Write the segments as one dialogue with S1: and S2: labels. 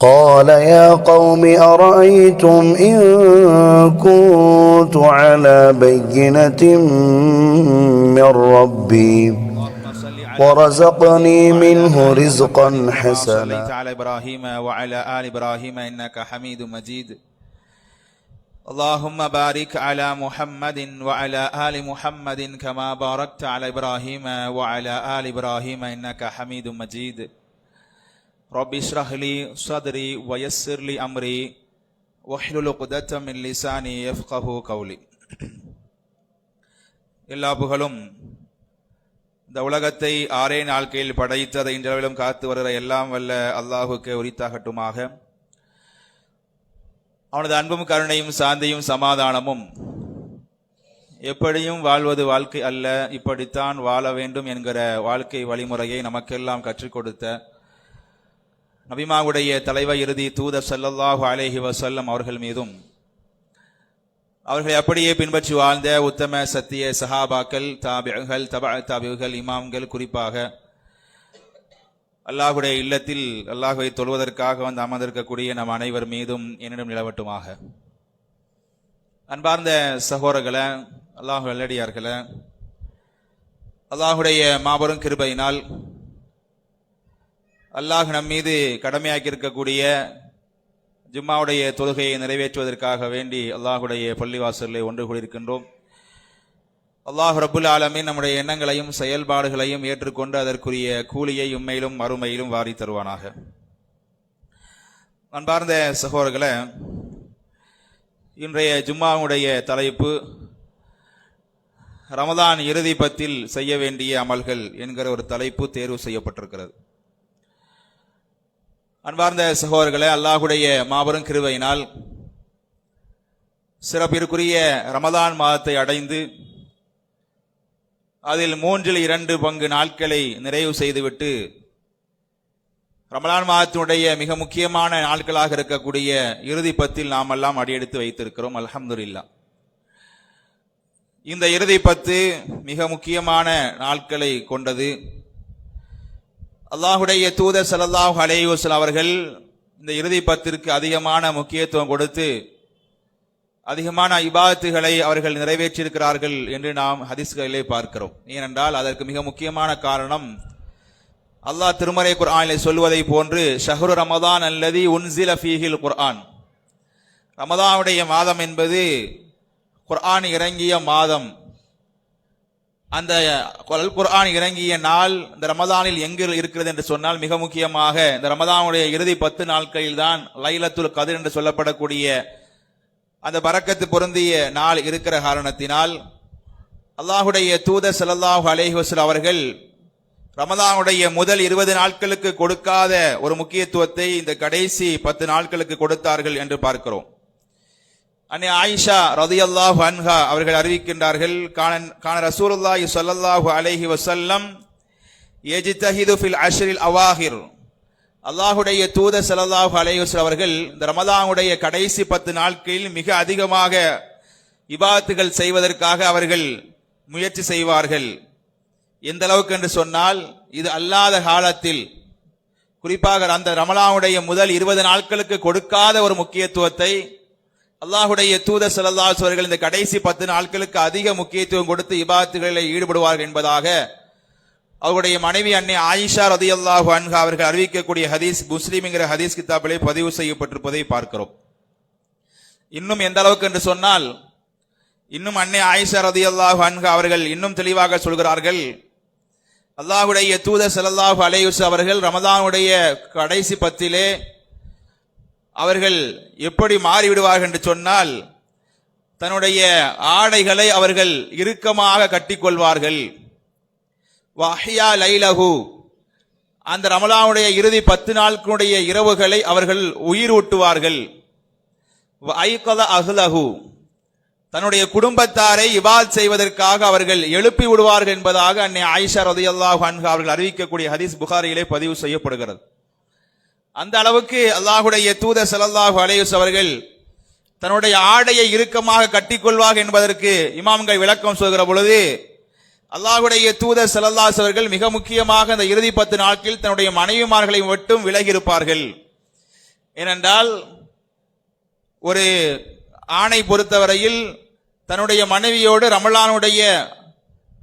S1: قال يا قوم أرأيتم إن كنت على بينة من ربي ورزقني منه رزقا حسنا
S2: على إبراهيم وعلى آل إبراهيم إنك حميد مجيد اللهم بارك على محمد وعلى آل محمد كما باركت على إبراهيم وعلى آل إبراهيم إنك حميد مجيد رب اشرح لي صدري ويسر لي أمري واحلل عقدة من لساني يفقهوا قولي. எல்லா புகழும் இந்த உலகத்தை ஆறே நாட்களில் படைத்ததை இன்றளவிலும் காத்து வருகிற எல்லாம் வல்ல அல்லாஹுக்கு உரித்தாகட்டுமாக. அவனது அன்பும் கருணையும் சாந்தியும் சமாதானமும் எப்படியும் வாழ்வது வாழ்க்கை அல்ல, இப்படித்தான் வாழ வேண்டும் என்கிற வாழ்க்கை வழிமுறையை நமக்கெல்லாம் கற்றுக் கொடுத்த நபிமாவுடைய தலைவர் இறுதி தூதர் ஸல்லல்லாஹு அலைஹி வஸல்லம் அவர்கள் மீதும் அவர்களை அப்படியே பின்பற்றி வாழ்ந்த உத்தம சத்திய சஹாபாக்கள், தாபிகள், தாபிகள், இமாம்கள், குறிப்பாக அல்லாஹுடைய இல்லத்தில் அல்லாஹுவை தொழுவதற்காக வந்து அமர்ந்திருக்கக்கூடிய நம் அனைவர் மீதும் என்னிடம் நிலவட்டுமாக. அன்பார்ந்த சகோதரர்களே, அல்லாஹு நல்லடியார்களே, அல்லாஹுடைய மாபெரும் கிருபையினால் அல்லாஹ் நம் மீது கடமையாக்கி இருக்கக்கூடிய ஜும்மாவுடைய தொழுகையை நிறைவேற்றுவதற்காக வேண்டி அல்லாஹுடைய பள்ளிவாசலில் ஒன்று கூடியிருக்கின்றோம். அல்லாஹ் ரப்புல் ஆலமீன் நம்முடைய எண்ணங்களையும் செயல்பாடுகளையும் ஏற்றுக்கொண்டு அதற்குரிய கூலியை உண்மையிலும் மறுமையிலும் வாரி தருவானாக. அன்பார்ந்த சகோதரர்களே, இன்றைய ஜும்மாவுடைய தலைப்பு ரமதான் இறுதி பத்தில் செய்ய வேண்டிய அமல்கள் என்கிற ஒரு தலைப்பு தேர்வு செய்யப்பட்டிருக்கிறது. அன்பார்ந்த சகோதரர்களே, அல்லாஹுடைய மாபெரும் கிருபையினால் சிறப்பிற்குரிய ரமதான் மாதத்தை அடைந்து அதில் 2/3 நாட்களை நிறைவு செய்துவிட்டு ரமலான் மாதத்தினுடைய மிக முக்கியமான நாட்களாக இருக்கக்கூடிய இறுதி பத்தில் நாம் எல்லாம் அடியெடுத்து வைத்திருக்கிறோம். அல்ஹம்துலில்லாஹ். இந்த இறுதி 10 மிக முக்கியமான நாட்களை கொண்டது. அல்லாஹுடைய தூதர் ஸல்லல்லாஹு அலைஹி வஸல்லம் அவர்கள் இந்த இறுதி 10ற்கு அதிகமான முக்கியத்துவம் கொடுத்து அதிகமான இபாதத்துகளை அவர்கள் நிறைவேற்றியிருக்கிறார்கள் என்று நாம் ஹதீஸ்களிலே பார்க்கிறோம். ஏனென்றால் அதற்கு மிக முக்கியமான காரணம் அல்லாஹ் திருமறை குர்ஆனிலே சொல்வதை போன்று ஷஹ்ரு ரமதான் அல்லதி உன்சில ஃபீஹில் குர்ஆன், ரமதானுடைய மாதம் என்பது குர்ஆன் இறங்கிய மாதம். அந்த குர்ஆன் இறங்கிய நாள் இந்த ரமதானில் எங்கு இருக்கிறது என்று சொன்னால் மிக முக்கியமாக இந்த ரமதானுடைய இறுதி 10 நாட்களில் தான் லைலத்துல் கத்ர் என்று சொல்லப்படக்கூடிய அந்த பரக்கத்து பொருந்திய நாள் இருக்கிற காரணத்தினால் அல்லாஹுடைய தூதர் ஸல்லல்லாஹு அலைஹி வஸல்லம் அவர்கள் ரமதானுடைய முதல் 20 நாட்களுக்கு கொடுக்காத ஒரு முக்கியத்துவத்தை இந்த கடைசி 10 நாட்களுக்கு கொடுத்தார்கள் என்று பார்க்கிறோம். அன்னை ஆயிஷா ரலியல்லாஹு அன்ஹா அவர்கள் அறிவிக்கின்றார்கள், கான ரசூலுல்லாஹி ஸல்லல்லாஹு அலைஹி வஸல்லம் யஜ்தஹிது ஃபில் அஷ்ரில் அவாஹிர், அல்லாஹுடைய தூதர் ஸல்லல்லாஹு அலைஹி வஸல்லம் அவர்கள் இந்த ரமதானுடைய கடைசி 10 நாட்களில் மிக அதிகமாக இபாதத்துகள் செய்வதற்காக அவர்கள் முயற்சி செய்வார்கள். எந்த அளவுக்கு என்று சொன்னால் இது அல்லாத காலத்தில் குறிப்பாக அந்த ரமலானுடைய முதல் 20 நாட்களுக்கு கொடுக்காத ஒரு முக்கியத்துவத்தை அல்லாஹுடைய தூதர் ஸல்லல்லாஹு அலைஹி வஸல்லம் அவர்கள் இந்த கடைசி 10 நாட்களுக்கு அதிக முக்கியத்துவம் கொடுத்து இபாதத்துகளில் ஈடுபடுவார்கள் என்பதாக அவருடைய மனைவி அன்னை ஆயிஷா ரலியல்லாஹு அன்ஹா அவர்கள் அறிவிக்கக்கூடிய ஹதீஸ் முஸ்லிம் என்கிற ஹதீஸ் கிதாபிலே பதிவு செய்யப்பட்டிருப்பதை பார்க்கிறோம். இன்னும் எந்த அளவுக்கு என்று சொன்னால் இன்னும் அன்னை ஆயிஷா ரலியல்லாஹு அன்ஹா அவர்கள் இன்னும் தெளிவாக சொல்கிறார்கள், அல்லாஹுடைய தூதர் ஸல்லல்லாஹு அலைஹி வஸல்லம் அவர்கள் ரமதானுடைய கடைசி 10லே அவர்கள் எப்படி மாறிவிடுவார்கள் என்று சொன்னால் தன்னுடைய ஆடைகளை அவர்கள் இறுக்கமாக கட்டிக்கொள்வார்கள். வஹ்யா லைலஹு, அந்த ரமலானுடைய இறுதி 10 நாட்களுடைய இரவுகளை அவர்கள் உயிர் ஊட்டுவார்கள். வஐகத அஹ்லஹு, தன்னுடைய குடும்பத்தாரை இபாத் செய்வதற்காக அவர்கள் எழுப்பி விடுவார்கள் என்பதாக அன்னை ஆயிஷா ரலியல்லாஹு அன்ஹா அவர்கள் அறிவிக்கக்கூடிய ஹதீஸ் புகாரியிலே பதிவு செய்யப்படுகிறது. அந்த அளவுக்கு அல்லாஹுடைய தூதர் ஸல்லல்லாஹு அலைஹி வஸல்லம் அவர்கள் தன்னுடைய ஆடையை இறுக்கமாக கட்டிக்கொள்வார்கள் என்பதற்கு இமாம்கள் விளக்கம் சொல்கிற பொழுது அல்லாஹ்வுடைய தூதர் ஸல்லல்லாஹு அலைஹி வஸல்லம் அவர்கள் மிக முக்கியமாக இந்த இறுதி 10 நாட்களில் தன்னுடைய மனைவிமார்களை மட்டும் விலகி இருப்பார்கள். ஏனென்றால் ஒரு ஆணை பொறுத்தவரையில் தன்னுடைய மனைவியோடு ரமலானுடைய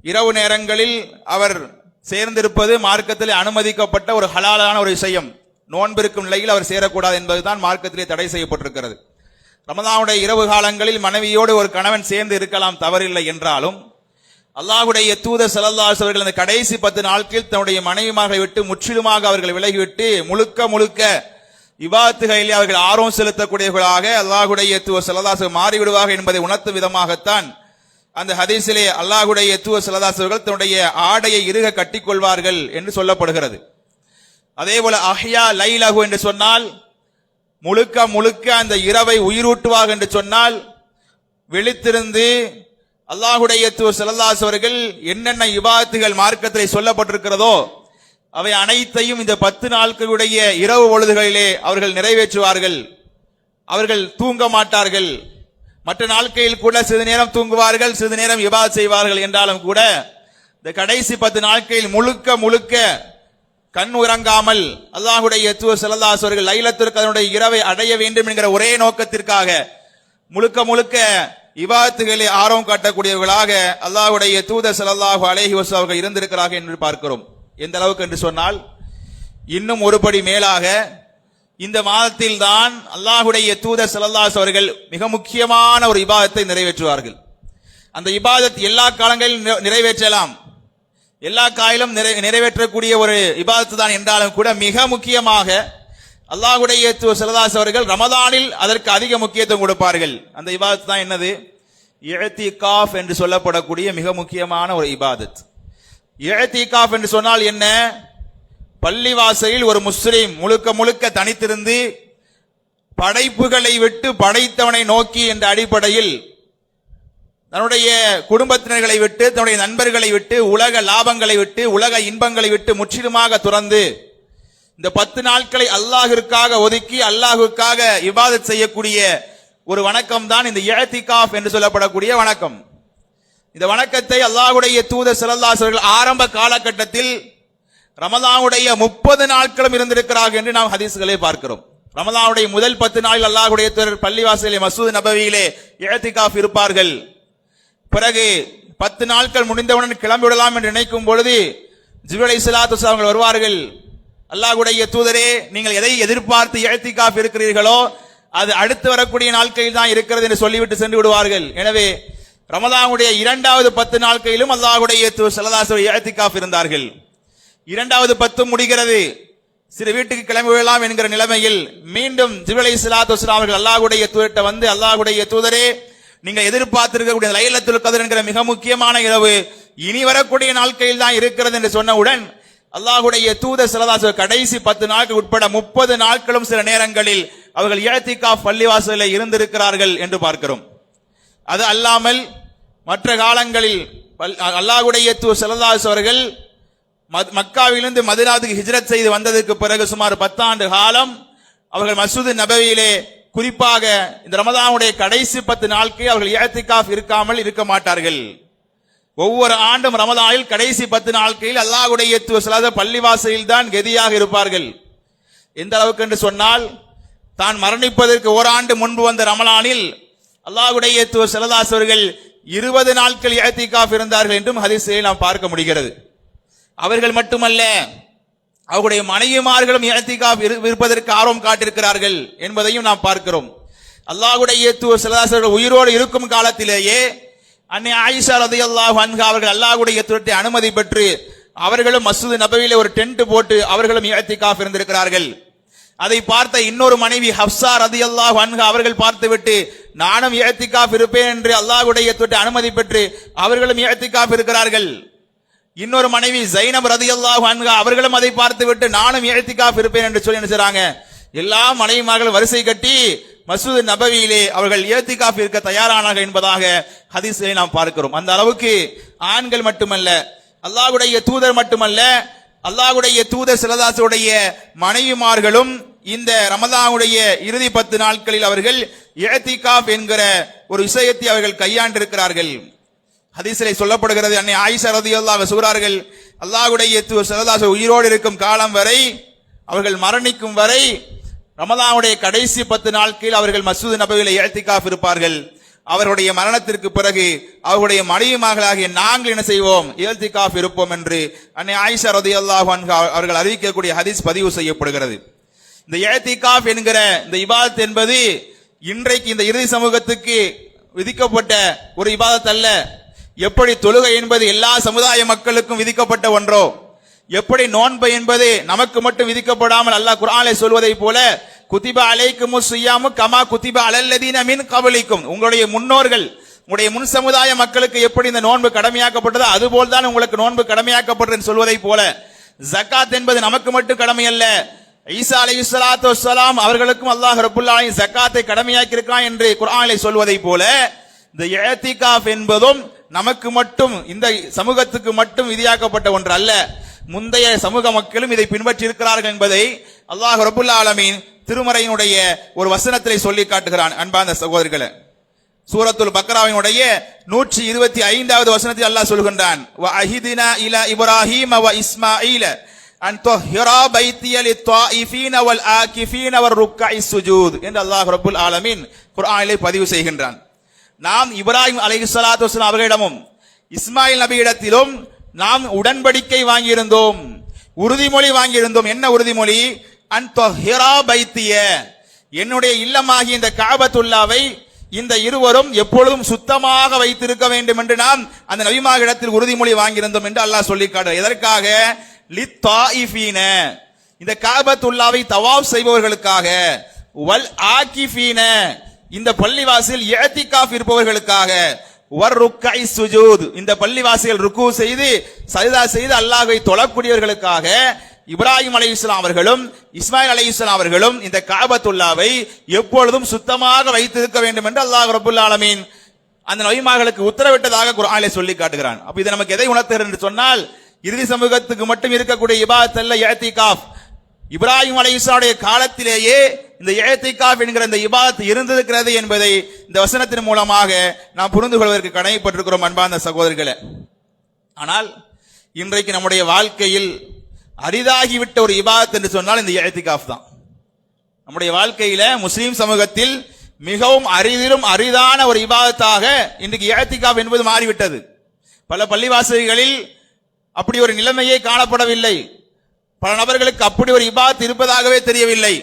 S2: இரவு நேரங்களில் அவர் சேர்ந்திருப்பது மார்க்கத்திலே அனுமதிக்கப்பட்ட ஒரு ஹலாலான ஒரு விஷயம். நோன்பிருக்கும் நிலையில் அவர் சேரக்கூடாது என்பதுதான் மார்க்கத்திலே தடை செய்யப்பட்டிருக்கிறது. ரமலானுடைய இரவு காலங்களில் மனைவியோடு ஒரு கணவன் சேர்ந்து இருக்கலாம், தவறில்லை என்றாலும் அல்லாஹ்வுடைய தூதர் ஸல்லல்லாஹு அலைஹி வஸல்லம் அந்த கடைசி 10 நாட்களில் தன்னுடைய மனைவிமார்களை விட்டு முற்றிலுமாக அவர்கள் விலகிவிட்டு முழுக்க இபாதத்துகளிலே அவர்கள் ஆர்வம் செலுத்தக்கூடியவர்களாக அல்லாஹ்வுடைய தூதர் ஸல்லல்லாஹு அலைஹி வஸல்லம் மாறிவிடுவார்கள் என்பதை உணர்த்தும் விதமாகத்தான் அந்த ஹதீஸிலே அல்லாஹ்வுடைய தூதர் ஸல்லல்லாஹு அலைஹி வஸல்லம் தன்னுடைய ஆடையை இறுக கட்டிக்கொள்வார்கள் என்று சொல்லப்படுகிறது. அதேபோல அஹ்யா லைலஹு என்று சொன்னால் முழுக்க அந்த இரவை உயிரூட்டுவார்கள் என்று சொன்னால் விழித்திருந்து அல்லாஹ்வுடைய தூதர் ஸல்லல்லாஹு அலைஹி அவர்கள் என்னென்ன இபாதத்துகள் மார்க்கத்திலே சொல்லப்பட்டிருக்கிறதோ அவை அனைத்தையும் இந்த 10 நாட்களுடைய இரவு பொழுதுகளிலே அவர்கள் நிறைவேற்றுவார்கள். அவர்கள் தூங்க மாட்டார்கள். மற்ற நாட்களில் கூட சிறிது நேரம் தூங்குவார்கள், சிறிது நேரம் இபாதத் செய்வார்கள் என்றாலும் கூட இந்த கடைசி 10 நாட்களில் முழுக்க கண் உறங்காமல் அல்லாஹ்வுடைய தூதர் ஸல்லல்லாஹு அலைஹி அவர்கள் லைலத்துல் கத்ருடைய இரவை அடைய வேண்டும் என்கிற ஒரே நோக்கத்திற்காக முழுக்க இபாதத்துகளை ஆர்வம் காட்டக்கூடியவர்களாக அல்லாஹ்வுடைய தூதர் ஸல்லல்லாஹு அலைஹி வஸல்லம் அவர்கள் இருந்திருக்கிறார்கள் என்று பார்க்கிறோம். எந்த அளவுக்கு என்று சொன்னால் இன்னும் ஒருபடி மேலாக இந்த மாதத்தில் தான் அல்லாஹ்வுடைய தூதர் ஸல்லல்லாஹு அலைஹி அவர்கள் மிக முக்கியமான ஒரு இபாதத்தை நிறைவேற்றுவார்கள். அந்த இபாதத் எல்லா காலங்களிலும் நிறைவேற்றலாம், எல்லா காயிலும் நிறைவேற்றக்கூடிய ஒரு இபாதத்து தான் என்றாலும் கூட மிக முக்கியமாக அல்லாஹ்வுடைய தூதர் ஸல்லல்லாஹு அலைஹி அவர்கள் ரமதானில் அதற்கு அதிக முக்கியத்துவம் கொடுப்பார்கள். அந்த இபாதத் தான் என்னது? இஅ்திகாஃப் என்று சொல்லப்படக்கூடிய மிக முக்கியமான ஒரு இபாதத். இஅ்திகாஃப் என்று சொன்னால் என்ன? பள்ளிவாசலில் ஒரு முஸ்லிம் முழுக்க தனித்திருந்து படைப்புகளை விட்டு படைத்தவனை நோக்கி என்ற அடிப்படையில் தன்னுடைய குடும்பத்தினர்களை விட்டு தன்னுடைய நண்பர்களை விட்டு உலக லாபங்களை விட்டு உலக இன்பங்களை விட்டு முற்றிலுமாக துறந்து இந்த 10 நாட்களை அல்லாஹ்விற்காக ஒதுக்கி அல்லாஹ்வுக்காக இபாதத் செய்யக்கூடிய ஒரு வணக்கம் தான் இந்த இஅ்திகாஃப் என்று சொல்லப்படக்கூடிய வணக்கம். இந்த வணக்கத்தை அல்லாஹ்வுடைய தூதர் ஸல்லல்லாஹு அலைஹி வஸல்லம் ஆரம்ப காலகட்டத்தில் ரமலானுடைய 30 நாட்களும் இருந்திருக்கிறார்கள் என்று நாம் ஹதீஸ்களை பார்க்கிறோம். ரமலானுடைய முதல் 10 நாளில் அல்லாஹ்வுடைய தூதர் பள்ளிவாசலிலே மஸ்ஜித் நபவியிலே இஅ்திகாஃப் இருப்பார்கள். பிறகு 10 நாட்கள் முடிந்தவுடன் கிளம்பி விடலாம் என்று நினைக்கும் பொழுது ஜிப்ரீல் அலைஹிஸ்ஸலாத்து வஸலாம் அவர்கள் வருவார்கள். அல்லாஹ்வுடைய தூதரே, நீங்கள் எதை எதிர்பார்த்து இஅ்திகாஃப் இருக்கிறீர்களோ அது அடுத்து வரக்கூடிய நாட்களில் தான் இருக்கிறது என்று சொல்லிவிட்டு சென்று விடுவார்கள். எனவே ரமலானுடைய 2வது 10 நாட்களிலும் அல்லாஹ்வுடைய தூதர் ஸல்லல்லாஹு அலைஹி வஸல்லம் இஅ்திகாஃப் இருந்தார்கள். 2வது 10 முடிகிறது, சிறு வீட்டுக்கு கிளம்பி விடலாம் என்கிற நிலைமையில் மீண்டும் ஜிப்ரீல் அலைஹிஸ்ஸலாத்து வஸலாம் அவர்கள் அல்லாஹ்வுடைய தூதர்கிட்ட வந்து, அல்லாஹ்வுடைய தூதரே, நீங்கள் எதிர்பார்த்திருக்கக்கூடிய லைலத்துல் கத்ர் என்கிற மிக முக்கியமான இரவு இனி வரக்கூடிய நாட்களில் தான் இருக்கிறது என்று சொன்னவுடன் அல்லாஹ்வுடைய தூதர் ஸல்லல்லாஹு அலைஹி வஸல்லம் கடைசி 10 நாட்கள் உட்பட 30 நாட்களும் சில நேரங்களில் அவர்கள் இஅ்திகாஃப் பள்ளிவாசலில் இருந்திருக்கிறார்கள் என்று பார்க்கிறோம். அது அல்லாமல் மற்ற காலங்களில் அல்லாஹ்வுடைய தூதர் ஸல்லல்லாஹு அலைஹி அவர்கள் மக்காவிலிருந்து மதீனாவுக்கு ஹிஜ்ரத் செய்து வந்ததற்கு பிறகு சுமார் 10 ஆண்டு காலம் அவர்கள் மஸ்ஜித் நபவியிலே குறிப்பாக இந்த ரமதானுடைய கடைசி 10 நாட்களில் அவர்கள் இஅ்திகாஃப் இருக்காமல் இருக்க மாட்டார்கள். ஒவ்வொரு ஆண்டும் ரமதானில் கடைசி 10 நாட்களில் அல்லாஹ்வுடைய தூதர் ஸல்லல்லாஹு அலைஹி பள்ளிவாசலில் தான் கெதியாக இருப்பார்கள். எந்த அளவுக்கு என்று சொன்னால் தான் மரணிப்பதற்கு ஓராண்டு முன்பு வந்த ரமலானில் அல்லாஹ்வுடைய தூதர் ஸல்லல்லாஹு அலைஹி அவர்கள் 20 நாட்கள் இஅ்திகாஃப் இருந்தார்கள் என்றும் ஹதீஸில் நாம் பார்க்க முடிகிறது. அவர்கள் மட்டுமல்ல, அவருடைய மனைவிமார்களும் இஅ்திகாஃப் இருப்பதற்கு ஆர்வம் காட்டியிருக்கிறார்கள் என்பதையும் நாம் பார்க்கிறோம். அல்லாஹ்வுடைய தூதர் ஸல்லல்லாஹு அலைஹி வஸல்லம் உயிரோடு இருக்கும் காலத்திலேயே அன்னை ஆயிஷா ரலியல்லாஹு அன்ஹா அவர்கள் அல்லாஹ்வுடைய தூதருடைய அனுமதி பெற்று அவர்களும் மஸ்ஜித் நபவியிலே ஒரு டென்ட் போட்டு அவர்களும் இஅ்திகாஃப் இருந்திருக்கிறார்கள். அதை பார்த்த இன்னொரு மனைவி ஹப்ஸா ரலியல்லாஹு அன்ஹா அவர்கள் பார்த்துவிட்டு நானும் இஅ்திகாஃப் இருப்பேன் என்று அல்லாஹ்வுடைய தூதருடைய அனுமதி பெற்று அவர்களும் இஅ்திகாஃப் இருக்கிறார்கள். இன்னொரு மனைவி ஜைனப் ரலியல்லாஹு அன்ஹா அவர்களும் அதை பார்த்துவிட்டு நானும் இஅ்திகாஃப் இருப்பேன் என்று சொல்லி என்ன செய்றாங்க, எல்லா மனைவிமார்களும் வரிசை கட்டி மஸ்ஜித் நபவியிலே அவர்கள் இஅ்திகாஃப் இருக்க தயாரானார்கள் என்பதாக ஹதீஸை நாம் பார்க்கிறோம். அந்த அளவுக்கு ஆண்கள் மட்டுமல்ல, அல்லாஹ்வுடைய தூதர் மட்டுமல்ல, அல்லாஹ்வுடைய தூதர் ஸல்லல்லாஹு அலைஹி உடைய மனைவிமார்களும் இந்த ரமலானுடைய இறுதி 10 நாட்களில் அவர்கள் இஅ்திகாஃப் என்கிற ஒரு விஷயத்தை அவர்கள் கையாண்டிருக்கிறார்கள். ஹதீஸிலே சொல்லப்படுகிறது, அன்னை ஆயிஷா ரலியல்லாஹு அன்ஹா சொல்கிறார்கள், அல்லாஹ்வுடைய தூதர் ஸல்லல்லாஹு அலைஹி உயிரோடு இருக்கும் காலம் வரை, அவர்கள் மரணிக்கும் வரை ரமலானுடைய கடைசி 10 நாட்கள் அவர்கள் மஸ்ஜித் நபவியிலே இஅ்திகாஃப் இருப்பார்கள். அவருடைய மரணத்திற்கு பிறகு அவருடைய மனைவிமார்களாகிய நாங்கள் என்ன செய்வோம், இஅ்திகாஃப் இருப்போம் என்று அன்னை ஆயிஷா ரலியல்லாஹு அன்ஹா அவர்கள் அறிவிக்கக்கூடிய ஹதீஸ் பதிவு செய்யப்படுகிறது. இந்த இஅ்திகாஃப் என்கிற இந்த இபாதத் என்பது இன்றைக்கு இந்த இறுதி சமூகத்துக்கு விதிக்கப்பட்ட ஒரு இபாதத் அல்ல. எப்படி தொழுகை என்பது எல்லா சமுதாய மக்களுக்கும் விதிக்கப்பட்ட ஒன்றோ, எப்படி நோன்பு என்பது நமக்கு மட்டும் விதிக்கப்படாமல் அல்லாஹ் குர்ஆனிலே சொல்வதை போல குதிப அலைக்குமுஸ் ஸியாமு கமா குதிப அலல்லதீன மின் கபலிக்கும், உங்களுடைய முன்னோர்கள் உங்களுடைய முன் சமுதாய மக்களுக்கு எப்படி இந்த நோன்பு கடமையாக்கப்பட்டதோ அதுபோல் தான் உங்களுக்கு நோன்பு கடமையாக்கப்பட்டது சொல்வதை போல ஜகாத் என்பது நமக்கு மட்டும் கடமை அல்ல, ஈசா அலைஹிஸ்ஸலாத்து வஸ்ஸலாம் அவர்களுக்கும் அல்லாஹ் ரப்பல் ஆலமீன் ஜகாத்தை கடமையாக்கி இருக்கிறான் என்று குர்ஆனிலே சொல்வதை போல இந்த இஅ்திகாஃப் என்பதும் நமக்கு மட்டும் இந்த சமூகத்துக்கு மட்டும் விதியாக்கப்பட்ட ஒன்று அல்ல. முந்தைய சமூக மக்களும் இதை பின்பற்றி இருக்கிறார்கள் என்பதை அல்லாஹ் ரப்பல் ஆலமீன் திருமறையினுடைய ஒரு வசனத்திலே சொல்லி காட்டுகிறான். அன்பார்ந்த சகோதரர்களே, சூரத்துல் பக்ராவினுடைய 125வது வசனத்தில் அல்லாஹ் சொல்கின்றான், வ அஹிதினா இலா இப்ராஹீம வ இஸ்மாஈல அன் துஹ்ஹிரா பைத்திய லித்தாயிஃபீன வல் ஆகிஃபீன வர் ருக்கஇஸ் சுஜூத் என்று அல்லாஹ் ரப்பல் ஆலமீன் குர்ஆனிலே பதிவு செய்கின்றான். நாம் இப்ராஹிம் அலைஹிஸ்ஸலாத்து வஸலாம் அவர்களிடமும் இஸ்மாயில் நபியிடத்திலும் நாம் உடன்படிக்கை வாங்கியிருந்தோம், உறுதிமொழி வாங்கியிருந்தோம். என்ன உறுதிமொழி? அன் துஹ்ஹிரா பைத்திய, என்னுடைய இல்லமாகிய இந்த கஅபத்துல்லாவை இந்த இருவரும் எப்பொழுதும் சுத்தமாக வைத்திருக்க வேண்டும் என்று நாம் அந்த நபிமார்களிடத்தில் உறுதிமொழி வாங்கியிருந்தோம் என்று அல்லாஹ் சொல்லி காட்டுகிறார். எதற்காக? லித்தாயிஃபீன, இந்த கஅபத்துல்லாவை தவாப் செய்பவர்களுக்காக, வல் ஆகிஃபீன, இந்த பள்ளிவாசல் இஅ்திகாஃப் இருப்பவர்களுக்காக, வர் ருக்கஇஸ் சுஜூத், இந்த பள்ளிவாசிகள் ருக்கு செய்து சஜ்தா செய்து அல்லாஹ்வை தொழக்கூடியவர்களுக்காக இப்ராஹிம் அலைஹிஸ்ஸலாம் அவர்களும் இஸ்மாயில் அலைஹிஸ்ஸலாம் அவர்களும் இந்த கஅபத்துல்லாவை எப்பொழுதும் சுத்தமாக வைத்திருக்க வேண்டும் என்று அல்லாஹ் ரப்பல் ஆலமீன் அந்த நபிமார்களுக்கு உத்தரவிட்டதாக குர்ஆனிலே சொல்லி காட்டுகிறான். அப்ப இது நமக்கு எதை உணர்த்துகிறது என்று சொன்னால், இறுதி சமூகத்துக்கு மட்டும் இருக்கக்கூடிய இபாதத் அல்ல இஅ்திகாஃப். இப்ராஹிம் அலைஹிஸ்ஸலாமுடைய காலத்திலேயே இந்த இஅ்திகாஃப் என்கிற இந்த இபாதத் இருந்திருக்கிறது என்பதை இந்த வசனத்தின் மூலமாக நாம் புரிந்து கொள்வதற்கு கடமைப்பட்டிருக்கிறோம். அன்பார்ந்த சகோதரர்களே, ஆனால் இன்றைக்கு நம்முடைய வாழ்க்கையில் அரிதாகிவிட்ட ஒரு இபாதத் என்று சொன்னால் இந்த இஅ்திகாஃப் தான். நம்முடைய வாழ்க்கையில முஸ்லீம் சமூகத்தில் மிகவும் அரிதிலும் அரிதான ஒரு இபாதத்தாக இன்றைக்கு இஅ்திகாஃப் என்பது மாறிவிட்டது. பல பள்ளிவாசல்களில் அப்படி ஒரு நிலைமையே காணப்படவில்லை. பல நபர்களுக்கு அப்படி ஒரு இபாதத் இருப்பதாகவே தெரியவில்லை.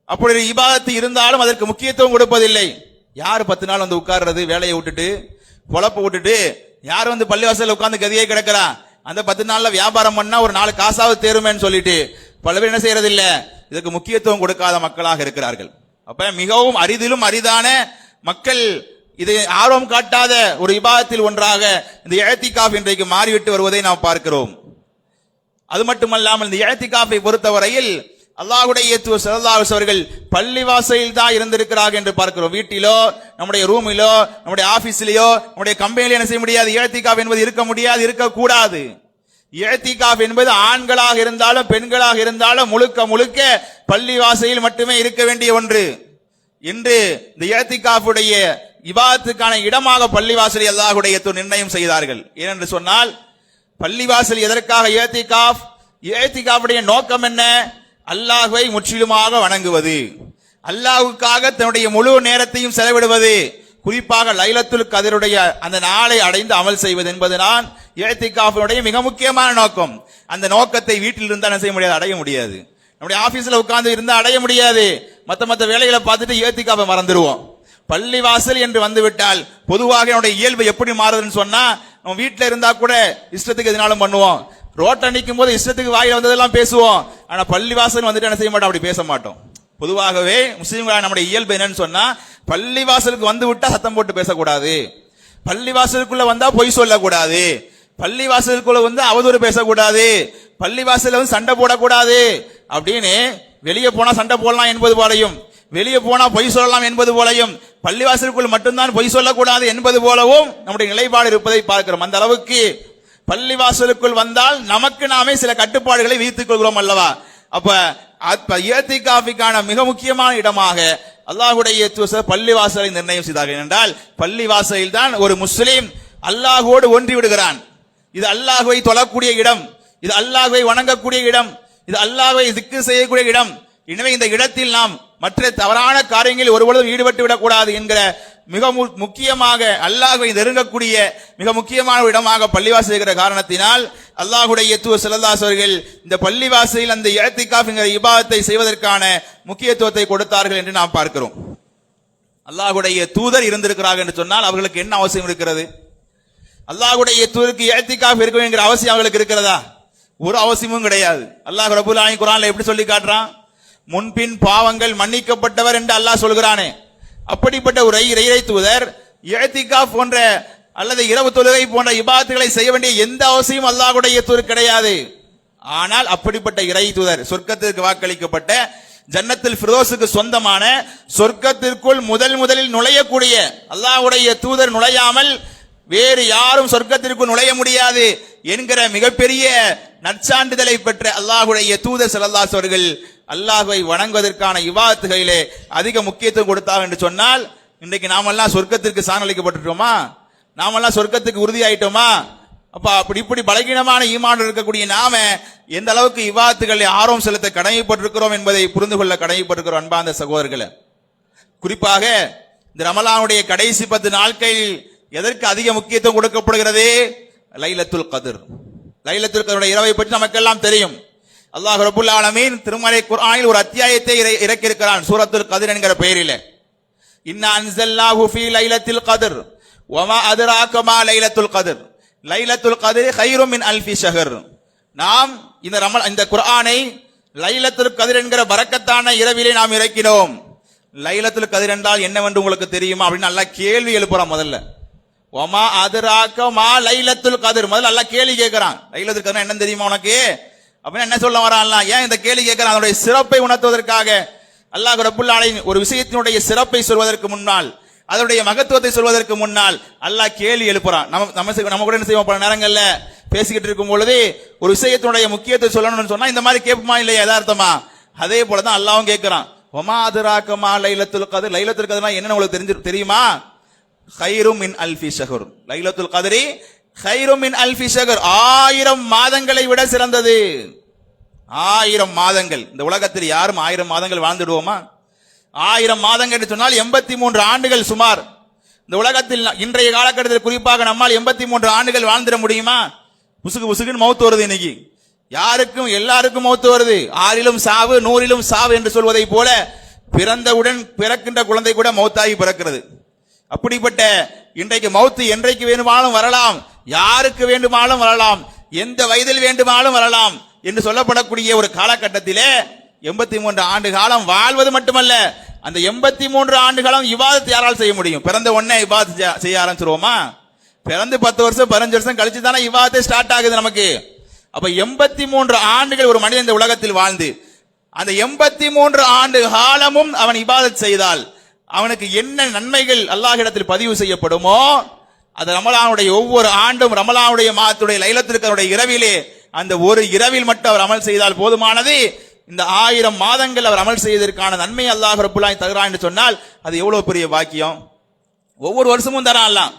S2: அப்படி ஒரு இபாதத்து இருந்தாலும் அதற்கு முக்கியத்துவம் கொடுப்பதில்லை. யார் 10 நாள் வந்து உட்கார்றது, வேலையை விட்டுட்டு பொழப்ப விட்டுட்டு யார் வந்து பள்ளிவாசல்ல உட்கார்ந்து கதியே கிடக்கிறான், அந்த 10 நாள்ல வியாபாரம் பண்ணா ஒரு 4 காசாவது தேருமேன்னு சொல்லிட்டு பல பேர் என்ன செய்யறது இல்ல, இதற்கு முக்கியத்துவம் கொடுக்காத மக்களாக இருக்கிறார்கள். அப்ப மிகவும் அரிதிலும் அரிதான மக்கள் இது ஆர்வம் காட்டாத ஒரு இபாதத்தில் ஒன்றாக இந்த இஅ்திகாஃப் இன்றைக்கு மாறிவிட்டு வருவதை நாம் பார்க்கிறோம். அது மட்டுமல்லாமல் இந்த இஅ்திகாஃபை பொறுத்தவரையில் அல்லாஹ்வுடைய தூதர் ஸல்லல்லாஹு அலைஹி அவர்கள் பள்ளிவாசலில் தான் இருந்திருக்கிறார்கள் என்று பார்க்கிறோம். வீட்டிலோ, நம்முடைய ரூமிலோ, நம்முடைய ஆபீஸ்லயோ, நம்முடைய கம்பெனியில என்ன செய்ய முடியாது, இஅ்திகாஃப் என்பது இருக்க முடியாது, இருக்கக்கூடாது. இஅ்திகாஃப் என்பது ஆண்களாக இருந்தாலும் பெண்களாக இருந்தாலும் முழுக்க முழுக்க பள்ளிவாசலில் மட்டுமே இருக்க வேண்டிய ஒன்று. இன்று இந்த இஅ்திகாஃபுடைய இபாதத்துக்கான இடமாக பள்ளிவாசலை அல்லாஹ்வுடைய தூதர் நிர்ணயம் செய்தார்கள். ஏனென்று சொன்னால், பள்ளிவாசல் எதற்காக இஅ்திகாஃப்? இஅ்திகாஃபுடைய நோக்கம் என்ன? அல்லாஹ்வை முற்றிலுமாக வணங்குவது, அல்லாஹ்வுக்காக தன்னுடைய முழு நேரத்தையும் செலவிடுவது, குறிப்பாக லைலத்துல் கத்ருடைய அந்த நாளை அடைந்து அமல் செய்வது என்பதுதான் இஅ்திகாஃபுடைய மிக முக்கியமான நோக்கம். அந்த நோக்கத்தை வீட்டில் இருந்தா என்ன செய்ய முடியாது, அடைய முடியாது. நம்முடைய ஆபீஸ்ல உட்கார்ந்து இருந்தா அடைய முடியாது. மத்த வேலைகளை பார்த்துட்டு இஅ்திகாஃபை மறந்துடுவோம். பள்ளிவாசல் என்று வந்துவிட்டால் பொதுவாக என்னுடைய இயல்பு எப்படி மாறுதுன்னு சொன்னா, நம்ம வீட்டில் இருந்தா கூட இஷ்டத்துக்கு எதுனாலும் பண்ணுவோம், ரோட்டை நிற்கும் போது இஷ்டத்துக்கு வாயில வந்ததெல்லாம் பேசுவோம். ஆனா பள்ளிவாசல் வந்துட்டு என்ன செய்ய மாட்டோம், அப்படி பேச மாட்டோம். பொதுவாகவே முஸ்லீம்களா நம்முடைய இயல்பு என்னன்னு சொன்னா, பள்ளிவாசலுக்கு வந்து விட்டா சத்தம் போட்டு பேசக்கூடாது, பள்ளிவாசலுக்குள்ள வந்தா பொய் சொல்லக்கூடாது, பள்ளிவாசலுக்குள்ள வந்து அவதூறு பேசக்கூடாது, பள்ளிவாசல்ல வந்து சண்டை போடக்கூடாது அப்படின்னு வெளியே போனா சண்டை போடலாம் என்பது போலையும், வெளியே போனா பொய் சொல்லலாம் என்பது போலையும், பள்ளிவாசலுக்குள் மட்டும்தான் பொய் சொல்லக்கூடாது என்பது போலவும் நம்முடைய நிலைப்பாடு இருப்பதை பார்க்கிறோம். அந்த அளவுக்கு பள்ளிவாசலுக்குள் வந்தால் நமக்கு நாமே சில கட்டுப்பாடுகளை விதித்துக் கொள்கிறோம் அல்லவா? அப்ப இஅ்திகாஃபிற்கான மிக முக்கியமான இடமாக அல்லாஹ்வுடைய தூதர் பள்ளிவாசலை நிர்ணயம் செய்தார்கள். என்றால் பள்ளிவாசலில் தான் ஒரு முஸ்லிம் அல்லாஹ்வோடு ஒன்றி விடுகிறான். இது அல்லாஹ்வை தொழக்கூடிய இடம், இது அல்லாஹ்வை வணங்கக்கூடிய இடம், இது அல்லாஹ்வை திக்ர் செய்யக்கூடிய இடம், எனவே இந்த இடத்தில் நாம் மற்ற தவறான காரியங்களில் ஒருபொழுதும் ஈடுபட்டு விடக்கூடாது என்கிற மிக முக்கியமாக அல்லாஹ்வை நெருங்கக்கூடிய மிக முக்கியமான இடமாக பள்ளிவாசல் இருக்கிற காரணத்தினால் அல்லாஹ்வுடைய தூதர் ஸல்லல்லாஹு அலைஹி அவர்கள் இந்த பள்ளிவாசலில் அந்த இஅ்திகாஃப் என்கிற இபாதத்தை செய்வதற்கான முக்கியத்துவத்தை கொடுத்தார்கள் என்று நாம் பார்க்கிறோம். அல்லாஹ்வுடைய தூதர் இருந்திருக்கிறார்கள் என்று சொன்னால் அவர்களுக்கு என்ன அவசியம் இருக்கிறது? அல்லாஹ்வுடைய தூதருக்கு இஅ்திகாஃப் இருக்க வேண்டிய அவசியம் அவர்களுக்கு இருக்கிறதா? ஒரு அவசியமும் கிடையாது. அல்லாஹ் ரப்பல் ஆலமீன் குர்ஆன்ல எப்படி சொல்லி காட்டுறான்? முன்பின் பாவங்கள் மன்னிக்கப்பட்டவர் என்று அல்லாஹ் சொல்கிறானே, அப்படிப்பட்ட ஒரு இறை தூதர் இஅ்திகாஃப் போன்ற அல்லது இரவு தொழுகை போன்ற இபாதத்துகளை செய்ய வேண்டிய எந்த அவசியம் அல்லாஹ்வுடைய தூதருக்கு கிடையாது. ஆனால் அப்படிப்பட்ட இறை தூதர் சொர்க்கத்திற்கு வாக்களிக்கப்பட்ட ஜன்னத்துல் ஃபிர்தௌஸுக்கு சொந்தமான சொர்க்கத்திற்குள் முதலில் நுழையக்கூடிய அல்லாஹ்வுடைய தூதர் நுழையாமல் வேறு யாரும் சொர்க்கத்திற்குள் நுழைய முடியாது என்கிற மிகப்பெரிய நற்சான்றிதழை பெற்ற அல்லாஹ்வுடைய தூதர் ஸல்லல்லாஹு அலைஹி அவர்கள் அல்லாஹ்வை வணங்குவதற்கான இபாதத்துகளிலே அதிக முக்கியத்துவம் கொடுத்தார்கள் என்று சொன்னால் இன்றைக்கு நாமெல்லாம் சொர்க்கத்திற்கு சான்றளிக்கப்பட்டிருக்கோமா? நாமெல்லாம் சொர்க்கத்துக்கு உறுதியாயிட்டோமா? அப்ப இப்படி பலகீனமான ஈமான் இருக்கக்கூடிய நாம எந்த அளவுக்கு இபாதத்துகளை ஆர்வம் செலுத்த கடமைப்பட்டிருக்கிறோம் என்பதை புரிந்து கொள்ள கடமைப்பட்டிருக்கிறோம். அன்பார்ந்த சகோதரர்களே, குறிப்பாக இந்த ரமலானுடைய கடைசி 10 நாட்களில் எதற்கு அதிக முக்கியத்துவம் கொடுக்கப்படுகிறது? லைலத்துல் கத்ர். லைலத்துல் கத்ருடைய இரவை பற்றி நமக்கெல்லாம் தெரியும். அல்லாஹ் ரப்பல் ஆலமீன் திருமறை குர்ஆனில் ஒரு அத்தியாயத்தை இறக்கி இருக்கிறான், சூரத்துல் கத்ர் என்கிற பெயரிலே. இன்னா அன்ஸல்னாஹு ஃபீ லைலத்தில் கத்ர் வமா அத்ராக மா லைலத்துல் கத்ர் லைலத்துல் கத்ர் கைரும் மின் அல்ஃபி ஷஹர். நாம் இந்த குர்ஆனை லைலத்துல் கத்ர் என்கிற பரக்கத்தான இரவிலே நாம் இறக்கினோம். லைலத்துல் கத்ர் என்றால் என்னவென்று உங்களுக்கு தெரியுமா அப்படின்னு அல்லாஹ் கேள்வி எழுப்புறான். முதல்ல வமா அத்ராக மா லைலத்துல் கத்ர், முதல்ல அல்லாஹ் கேள்வி கேட்கிறான். லைலத்துல் கத்ர் என்னன்னு தெரியுமா உனக்கு அப்படின்னு என்ன சொல்ல வரான் அல்லாஹ்? ஏன் இந்த கேள்வி கேட்கிறான்? அதனுடைய சிறப்பை உணர்த்துவதற்காக. அல்லாஹ் ரப்பல் ஆலமீன் ஒரு விஷயத்தினுடைய சிறப்பை சொல்வதற்கு முன்னால், அதனுடைய மகத்துவத்தை சொல்வதற்கு முன்னால் அல்லாஹ் கேள்வி எழுப்புறான். நம்ம கூட என்ன செய்வோம், பல நேரங்கள்ல பேசிக்கிட்டு இருக்கும் பொழுது ஒரு விஷயத்தினுடைய முக்கியத்துவத்தை சொல்லணும்னு சொன்னா இந்த மாதிரி கேட்போமா இல்லையா யதார்த்தமா? அதே போலதான் அல்லாஹ்வும் கேட்கிறான். வமா அத்ராக மா லைலத்துல் கத்ர், லைலத்துல் கத்ர்னா என்னன்னு உங்களுக்கு தெரியுமா? கைரும் மின் அல்ஃபி ஷஹர். லைலத்துல் கத்ரி கைரும் மின் அல்ஃபி ஷஹர், 1000 மாதங்களை விட சிறந்தது. 1000 மாதங்கள். இந்த உலகத்தில் யாரும் 1000 மாதங்கள் வாழ்ந்துடுவோமா? 1000 மாதங்கள் என்று சொன்னால் 83 ஆண்டுகள் சுமார். இந்த உலகத்தில் இன்றைய காலகட்டத்தில் குறிப்பாக நம்மால் 83 ஆண்டுகள் வாழ்ந்துட முடியுமா? புசுகுன்னு மௌத்து வருது. இன்னைக்கு யாருக்கும் எல்லாருக்கும் மௌத்து வருது. 6லும் சாவு 100லும் சாவு என்று சொல்வதை போல பிறந்தவுடன் பிறக்கின்ற குழந்தை கூட மௌத்தாகி பிறக்கிறது. அப்படிப்பட்ட இன்றைக்கு மௌத்து என்றைக்கு வேண்டுமானாலும் வரலாம், யாருக்கு வேண்டுமானாலும் வரலாம், எந்த வயதில் வேண்டுமானாலும் வரலாம் என்று சொல்லப்படக்கூடிய ஒரு காலகட்டத்திலே 83 ஆண்டு காலம் வாழ்வது மட்டுமல்ல, அந்த 83 ஆண்டு காலம் இபாதத் யாரால் செய்ய முடியும்? பிறந்த உடனே இபாதத் செய்ய ஆரம்பிச்சிருவோமா? பிறந்து 10 வருஷம் 15 வருஷம் கழிச்சு தானே இபாதத்தே ஸ்டார்ட் ஆகுது நமக்கு. அப்ப 83 ஆண்டுகள் ஒரு மனிதன் இந்த உலகத்தில் வாழ்ந்து அந்த 83 ஆண்டு காலமும் அவன் இபாதத் செய்தால் அவனுக்கு என்ன நன்மைகள் அல்லாஹ்விடத்தில் பதிவு செய்யப்படுமோ அது ரமலானுடைய ஒவ்வொரு ஆண்டும் ரமலானுடைய மாதத்துடைய லைலத்துல் கத்ருடைய இரவிலே அந்த ஒரு இரவில் மட்டும் அவர் அமல் செய்தால் போதுமானது. இந்த 1000 மாதங்கள் அவர் அமல் செய்வதற்கான நன்மை அல்லாஹ் ரப்பல் ஆலமீன் தருகிறான் என்று சொன்னால் அது எவ்வளவு பெரிய பாக்கியம். ஒவ்வொரு வருஷமும் தரான்.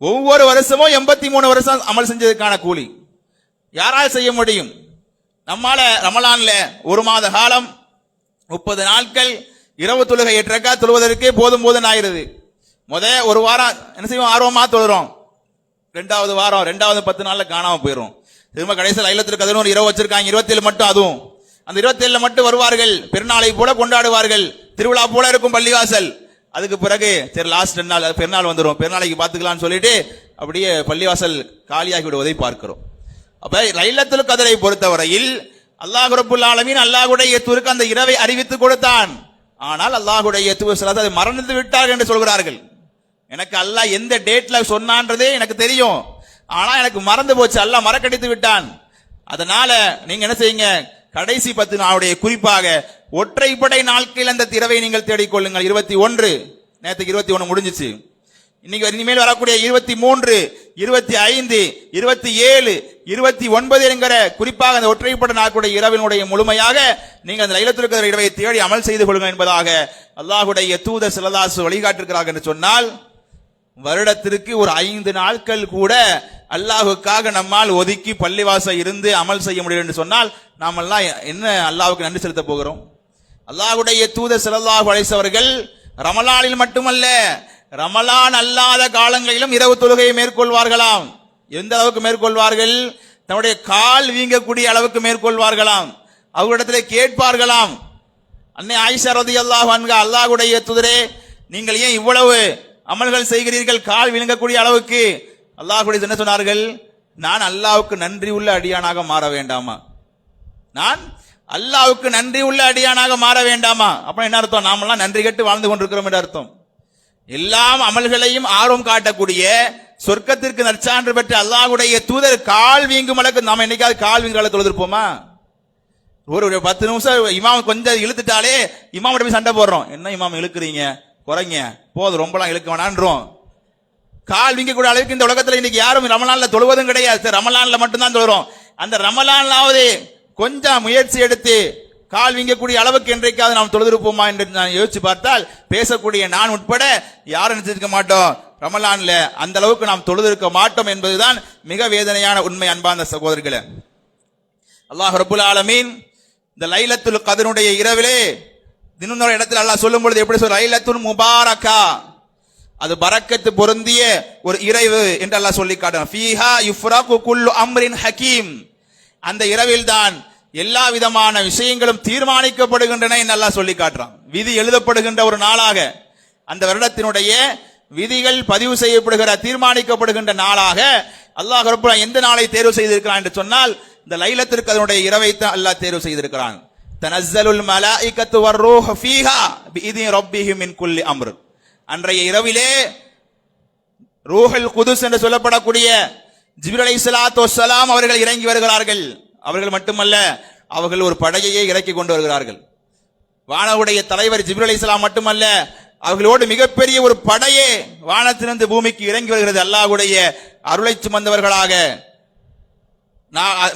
S2: ஒவ்வொரு வருஷமும் 83 வருஷம் அமல் செஞ்சதுக்கான கூலி யாரால் செய்ய முடியும்? நம்மால ரமலான்ல ஒரு மாத காலம் 30 நாட்கள் இரவு தொழுகை 8 ரக்காத் தொழுவதற்கே போதும் ஆயிருது. ஒரு வாரம் என்ன செய்வோம், ஆர்வமா தொழுறோம். 2வது வாரம் 2வது 10 நாள்ல காணாம போயிடும். திரும்ப கடைசியில் லைலத்துல் கத்ர் ஒரு இரவு வச்சிருக்காங்க, 27 மட்டும். அதுவும் அந்த 27 மட்டும் வருவார்கள், பெருநாளை போல கொண்டாடுவார்கள், திருவிழா போல இருக்கும் பள்ளிவாசல். அதுக்கு பிறகு சரி லாஸ்ட் 2 நாள் பெருநாள் வந்துடும், பெருநாளைக்கு பார்த்துக்கலாம்னு சொல்லிட்டு அப்படியே பள்ளிவாசல் காலியாகி விடுவதை பார்க்கிறோம். அப்ப லைலத்துல் கத்ரை பொறுத்தவரையில் அல்லாஹ் ரப்பல் ஆலமீன் அல்லாஹ்வுடைய தூதருக்கு அந்த இரவை அறிவித்து கொடுத்தான். ஆனால் அல்லாஹ்வுடைய தூதர் அதை மறந்து விட்டார்கள் என்று சொல்கிறார்கள். எனக்கு அல்லாஹ் எந்த டேட்ல சொன்னான்றதே எனக்கு தெரியும், ஆனா எனக்கு மறந்து போச்சு, அல்லாஹ் மறக்கடித்து விட்டான். அதனால நீங்க என்ன செய்யுங்க, கடைசி 10 நாளுடைய குறிப்பாக ஒற்றைப்படை நாட்களில் அந்த இரவை நீங்கள் தேடிக்கொள்ளுங்கள். 21 நேற்றுக்கு 21 முடிஞ்சிச்சு. இன்னைக்கு இனிமேல் வரக்கூடிய 23, 25, 27, 29 என்கிற குறிப்பாக அந்த ஒற்றைப்பட்ட நாட்களுடைய இரவினுடைய முழுமையாக நீங்கள் அந்த லைலத்துல் கத்ர் இரவை தேடி அமல் செய்து கொள்ளுங்கள் என்பதாக அல்லாஹ்வுடைய தூதர் ஸல்லல்லாஹு அலைஹி வழிகாட்டிருக்கிறார்கள் என்று சொன்னால் வருடத்திற்கு ஒரு 5 நாட்கள் கூட அல்லாஹ்வுக்காக நம்மால் ஒதுக்கி பள்ளிவாசல் இருந்து அமல் செய்ய முடியும் என்று சொன்னால் நாமெல்லாம் என்ன அல்லாஹ்வுக்கு நன்றி செலுத்த போகிறோம்? அல்லாஹ்வுடைய தூதர் ஸல்லல்லாஹு அலைஹி வஸல்லம் அவர்கள் ரமலானில் மட்டுமல்ல ரமலான் அல்லாத காலங்களிலும் இரவு தொழுகையை மேற்கொள்வார்களாம். எந்த அளவுக்கு மேற்கொள்வார்கள்? தன்னுடைய கால் வீங்கக்கூடிய அளவுக்கு மேற்கொள்வார்களாம். அவர்களிடத்திலே கேட்பார்களாம், அன்னை ஆயிஷா ரலியல்லாஹு அன்ஹா, அல்லாஹ்வுடைய தூதரே நீங்கள் ஏன் இவ்வளவு அமல்கள் செய்கிறீர்கள் கால் வீங்கக்கூடிய அளவுக்கு? அல்லாஹ்வுடைய என்ன சொன்னார்கள்? நான் அல்லாஹ்வுக்கு நன்றி உள்ள அடியானாக மாற வேண்டாமா? நான் அல்லாஹ்வுக்கு நன்றி உள்ள அடியானாக மாற வேண்டாமா? அப்ப என்ன அர்த்தம்? நாமெல்லாம் நன்றி கெட்டு வாழ்ந்து கொண்டிருக்கிறோம் என்று அர்த்தம். எல்லாம் அமல்களையும் ஆர்வம் காட்டக்கூடிய சொர்க்கத்திற்கு நற்சான்று பெற்ற அல்லாஹ்வுடைய தூதர் கால் வீங்கும் அளவுக்கு நாம என்னைக்காவது கால் வீங்குற அளவுக்கு தொழுதிருப்போமா? ஒரு 10 நிமிஷம் இமாம் கொஞ்சம் இழுத்துட்டாலே இமாம் போய் சண்டை போடுறோம். என்ன இமாம் இழுக்கிறீங்க, குறைங்க, போதும், ரொம்பலாம் இழுக்க வேணான்றோம். கால் வீங்கக்கூடிய அளவுக்கு இந்த உலகத்துல இன்னைக்கு யாரும் ரமலான்ல தொழுவதும் கிடையாது. ரமலான்ல மட்டும்தான் தொழுறோம். அந்த ரமலான்லாவது கொஞ்சம் முயற்சி எடுத்து கால் வீங்கக்கூடிய அளவுக்கு என்றைக்காவது நாம் தொழுதிருப்போமா என்று நான் யோசிச்சு பார்த்தால் பேசக்கூடிய நான் உட்பட யாரும் நினைச்சிருக்க மாட்டோம். ரமலான்ல அந்த அளவுக்கு நாம் தொழுதிருக்க மாட்டோம் என்பதுதான் மிக வேதனையான உண்மை. அன்பார்ந்த சகோதரர்களே, அல்லாஹ் ரப்புல் ஆலமீன் இந்த லைலத்துல் கத்ருடைய இரவிலே இன்னொரு இடத்துல அல்லாஹ் சொல்லும் பொழுது எப்படி சொல்ற? லைலத்துல் முபாரக்கா, அது பரக்கத்து பொருந்திய ஒரு இரவு என்று அல்லாஹ் சொல்லி காட்டுறான். ஃபீஹா யுஃப்ரகு குல்லு அம்ரின் ஹகீம், அந்த இரவில் தான் எல்லா விதமான விஷயங்களும் தீர்மானிக்கப்படுகின்றன என்று அல்லாஹ் சொல்லி காட்டுறான். விதி எழுதப்படுகின்ற ஒரு நாளாக, அந்த வருடத்தினுடைய விதிகள் பதிவு செய்யப்படுகிற தீர்மானிக்கப்படுகின்ற நாளாக அல்லாஹ் ரப்பல் எந்த நாளை தேர்வு செய்திருக்கிறான் என்று சொன்னால் இந்த லைலத்துல் அதனுடைய இரவை தான் அல்லாஹ் தேர்வு செய்திருக்கிறான். தனஸ்ஸலுல் மலாயிகத்து வர்ரூஹு ஃபீஹா பிஇذن ரப்பிஹிம் மின் குல்லி அம்ர், அன்றைய இரவிலே ரூஹுல் குதுஸ் என்று சொல்லப்படக்கூடிய ஜிப்ரீல் அலைஹிஸ்ஸலாத்து வஸ்ஸலாம் அவர்கள் இறங்கி வருகிறார்கள். அவர்கள் மட்டுமல்ல, அவர்கள் ஒரு படையையே இறக்கி கொண்டு வருகிறார்கள். வானவுடைய தலைவர் ஜிப்ரீல் அலைஹிஸ்ஸலாம் மட்டுமல்ல, அவர்களோடு மிகப்பெரிய ஒரு படையே வானத்திலிருந்து பூமிக்கு இறங்கி வருகிறது. அல்லாஹ்வுடைய அருளை சுமந்தவர்களாக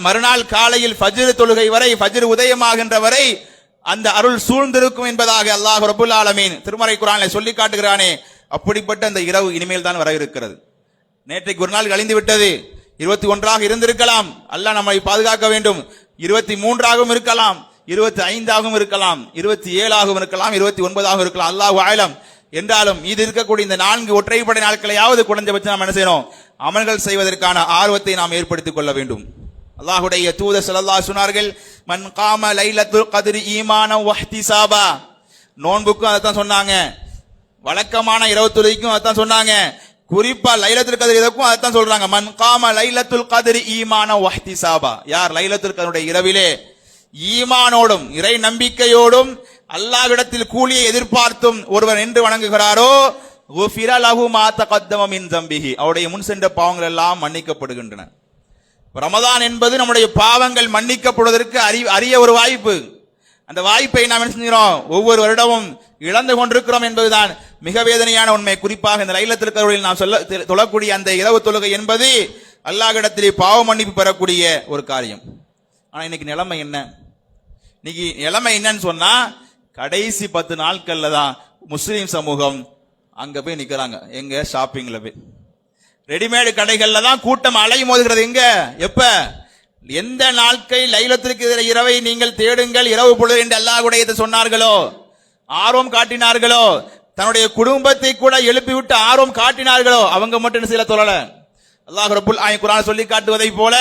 S2: மறுநாள் காலையில் ஃபஜ்ர் தொழுகை வரை, ஃபஜ்ர் உதயமாகின்ற வரை அந்த அருள் சூழ்ந்திருக்கும் என்பதாக அல்லாஹ் ரப்புல் ஆலமீன் திருமறை குர்ஆனிலே சொல்லி காட்டுகிறானே, அப்படிப்பட்ட அந்த இரவு இனிமேல் தான் வர இருக்கிறது. நேற்றைக்கு ஒரு நாள் கழிந்து விட்டது. 21ஆக இருந்திருக்கலாம், அல்லாஹ் நம்மை பாதுகாக்க வேண்டும். 23ஆகவும் இருக்கலாம், 25ஆகவும் இருக்கலாம், 27ஆகவும் இருக்கலாம், 29ஆகவும் இருக்கலாம், அல்லாஹு ஆலம். என்றாலும் இது இருக்கக்கூடிய இந்த 4 ஒற்றைப்படை நாட்களையாவது குறைஞ்சபட்சம் நாம் என்ன செய்யணும்? அமல்கள் செய்வதற்கான ஆர்வத்தை நாம் ஏற்படுத்திக் கொள்ள வேண்டும். அல்லாஹ்வுடைய தூதர் ஸல்லல்லாஹு அலைஹி சொன்னார்கள், மன் காம லைலத்துல் கத்ரி ஈமானன் வஹ்திசாபா, நோன்புக்கும் அதான் சொன்னாங்க, வழக்கமான இரவு தொழுகைக்கும் அதான் சொன்னாங்க, குறிப்பா லைலத்துல் கத்ர் இதற்கும் அதான் சொல்றாங்க. மன் காம லைலத்துல் கத்ரி ஈமானன் வஹ்திசாபா, யார் லைலத்துல் கத்ருடைய இரவிலே ஈமானோடும் இறை நம்பிக்கையோடும் அல்லாஹ்விடத்தில் கூலியை எதிர்பார்த்தும் ஒருவர் நின்று வணங்குகிறாரோ, குஃபிர லஹு மா தகத்தம மின் தம்பிஹி, அவருடைய முன் சென்ற பாவங்கள் எல்லாம் மன்னிக்கப்படுகின்றன. ரமதான் என்பது நம்முடைய பாவங்கள் மன்னிக்கப்படுவதற்கு அரிய ஒரு வாய்ப்பு. அந்த வாய்ப்பை நாம் என்ன செஞ்கிறோம்? ஒவ்வொரு வருடமும் இழந்து கொண்டிருக்கிறோம் என்பதுதான் மிக வேதனையான உண்மை. குறிப்பாக இந்த லைலத்துல் கத்ரில் நாம் தொழக்கூடிய அந்த இரவு தொழுகை என்பது அல்லாஹ்விடத்திலே பாவ மன்னிப்பு பெறக்கூடிய ஒரு காரியம். ஆனா இன்னைக்கு நிலைமை என்ன? இன்னைக்கு நிலைமை என்னன்னு சொன்னா, கடைசி 10 நாட்கள்ல தான் முஸ்லிம் சமூகம் அங்க போய் நிக்கிறாங்க. எங்க? ஷாப்பிங்ல போய், ரெடிமேடு கடைகள்ல தான் கூட்டம் அலை மோதுகிறது. எங்க? எப்ப? எந்த நாட்கள் லைலத்துல் இரவை நீங்கள் தேடுங்கள், இரவு பொழுது என்று அல்லாஹ்வுடைய சொன்னார்களோ, ஆர்வம் காட்டினார்களோ, தன்னுடைய குடும்பத்தை கூட எழுப்பிவிட்டு ஆர்வம் காட்டினார்களோ, அவங்க மட்டும் சில தொழல. அல்லாஹ் ரப்புல் ஆலமீன் குர்ஆன் சொல்லி காட்டுவதை போல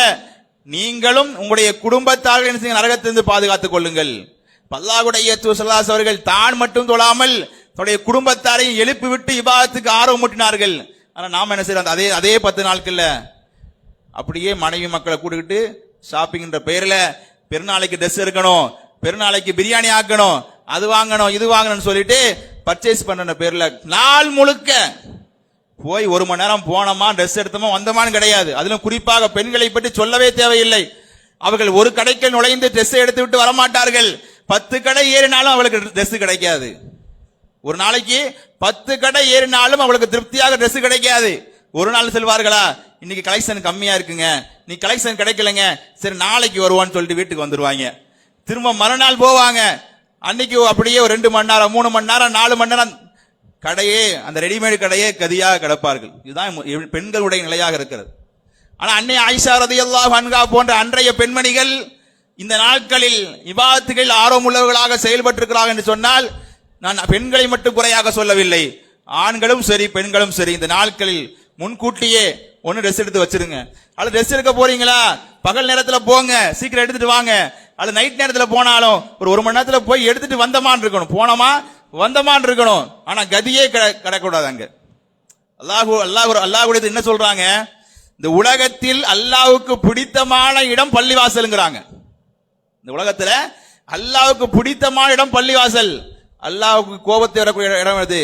S2: நீங்களும் உங்களுடைய குடும்பத்தார்கள் நரகத்திலிருந்து பாதுகாத்துக் கொள்ளுங்கள். அல்லாஹ்வுடைய தூதர் ஸல்லல்லாஹு அலைஹி அவர்கள் தான் மட்டும் தொழாமல் தன்னுடைய குடும்பத்தாரையும் எழுப்பிவிட்டு இபாதத்துக்கு ஆர்வம் மூட்டினார்கள். ஆனா நாம என்ன செய்யறோம்? அதே 10 நாட்கள்ல அப்படியே மனைவி மக்களை கூட்டிக்கிட்டு ஷாப்பிங் என்ற பெயர்ல பெருநாளைக்கு ட்ரெஸ் எடுக்கணும், பெருநாளைக்கு பிரியாணி ஆக்கணும், அது வாங்கணும், இது வாங்கணும்னு சொல்லிட்டு பர்ச்சேஸ் பண்ற பேர்ல நாள் முழுக்க போய் 1 மணி நேரம் போனோமா, ட்ரெஸ் எடுத்தோமா, வந்தோமான்னு கிடையாது. அதிலும் குறிப்பாக பெண்களை பற்றி சொல்லவே தேவையில்லை. அவர்கள் ஒரு கடைக்கு நுழைந்து ட்ரெஸ் எடுத்து விட்டு வரமாட்டார்கள். 10 கடை ஏறினாலும் அவளுக்கு ட்ரெஸ் கிடைக்காது. ஒரு நாளைக்கு 10 கடை ஏறினாலும் அவளுக்கு திருப்தியாக ட்ரெஸ் கிடைக்காது. ஒரு நாள் செல்வார்களா, இன்னைக்கு கலெக்ஷன் கம்மியா இருக்குங்க, நீ கலெக்ஷன் கிடைக்கலங்க, சரி நாளைக்கு வருவான்னு சொல்லிட்டு வீட்டுக்கு வந்துருவாங்க. திரும்ப மறுநாள் போவாங்க. அன்னைக்கு அப்படியே ஒரு 2 மணி நேரம், 3 மணி நேரம், 4 மணி நேரம் கடையே, அந்த ரெடிமேடு கடையே கதியாக கிடப்பார்கள். இதுதான் பெண்களுடைய நிலையாக இருக்கிறது. ஆனா அன்னை ஆயிஷா ரலியல்லாஹு அன்ஹா போன்ற அன்றைய பெண்மணிகள் இந்த நாட்களில் இபாதத்துகள் ஆர்வமுள்ளவர்களாக செயல்பட்டிருக்கிறார்கள் என்று சொன்னால் நான் பெண்களை மட்டும் குறையாக சொல்லவில்லை, ஆண்களும் சரி பெண்களும் சரி இந்த நாட்களில் முன்கூட்டியே ஒன்னு ட்ரெஸ் எடுத்து வச்சிருங்க. அல்லது ட்ரெஸ் எடுக்க போறீங்களா, பகல் நேரத்துல போங்க, சீக்கிரம் எடுத்துட்டு வாங்க. அல்லது நைட் நேரத்துல போனாலும் ஒரு மணி நேரத்துல போய் எடுத்துட்டு வந்தமான் இருக்கணும், போனோமா வந்தமான் இருக்கணும். ஆனா கதியே கிடக்கூடாது. அங்க அல்லாஹ் என்ன சொல்றாங்க, இந்த உலகத்தில் அல்லாஹ்வுக்கு பிடித்தமான இடம் பள்ளிவாசல்ங்கிறாங்க. இந்த உலகத்துல அல்லாஹ்வுக்கு பிடித்தமான இடம் பள்ளிவாசல். அல்லாஹ்வுக்கு கோபத்தை வரக்கூடிய இடம் எது?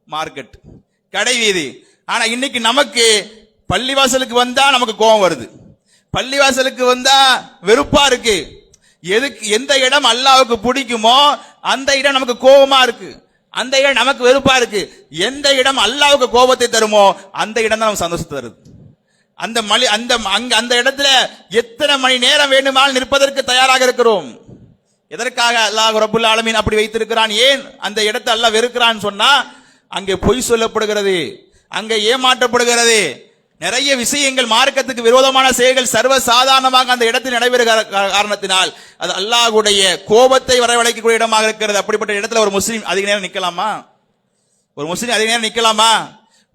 S2: மார்க்கெட், கடை வீதி. ஆனா இன்னைக்கு நமக்கு பள்ளிவாசலுக்கு வந்தா நமக்கு கோபம் வருது, பள்ளிவாசலுக்கு வந்தா வெறுப்பா இருக்கு. எதுக்கு? எந்த இடம் அல்லாஹ்வுக்கு பிடிக்குமோ அந்த இடம் நமக்கு கோபமா இருக்கு, அந்த இடம் நமக்கு வெறுப்பா இருக்கு. எந்த இடம் அல்லாஹ்வுக்கு கோபத்தை தருமோ அந்த இடம் தான் நமக்கு சந்தோஷத்தை தருது. அந்த இடத்துல எத்தனை மணி நேரம் வேண்டுமானால் நிற்பதற்கு தயாராக இருக்கிறோம். எதற்காக அல்லாஹ் ரப்புல் ஆலமீன் அப்படி வைத்திருக்கிறான்? ஏன் அந்த இடத்தை அல்லாஹ் வெறுக்கிறான்னு சொன்னா, அங்கே பொய் சொல்லப்படுகிறது, அங்கே ஏமாற்றப்படுகிறது, நிறைய விஷயங்கள் மார்க்கத்துக்கு விரோதமான செயல்கள் சர்வ சாதாரணமாக அந்த இடத்தில் நடைபெறுகிற காரணத்தினால் அது அல்லாஹ்வுடைய கோபத்தை வரவழைக்கக்கூடிய இடமாக இருக்கிறது. அப்படிப்பட்ட இடத்துல ஒரு முஸ்லீம் அதிக நேரம் நிக்கலாமா? ஒரு முஸ்லீம் அதிக நேரம் நிக்கலாமா?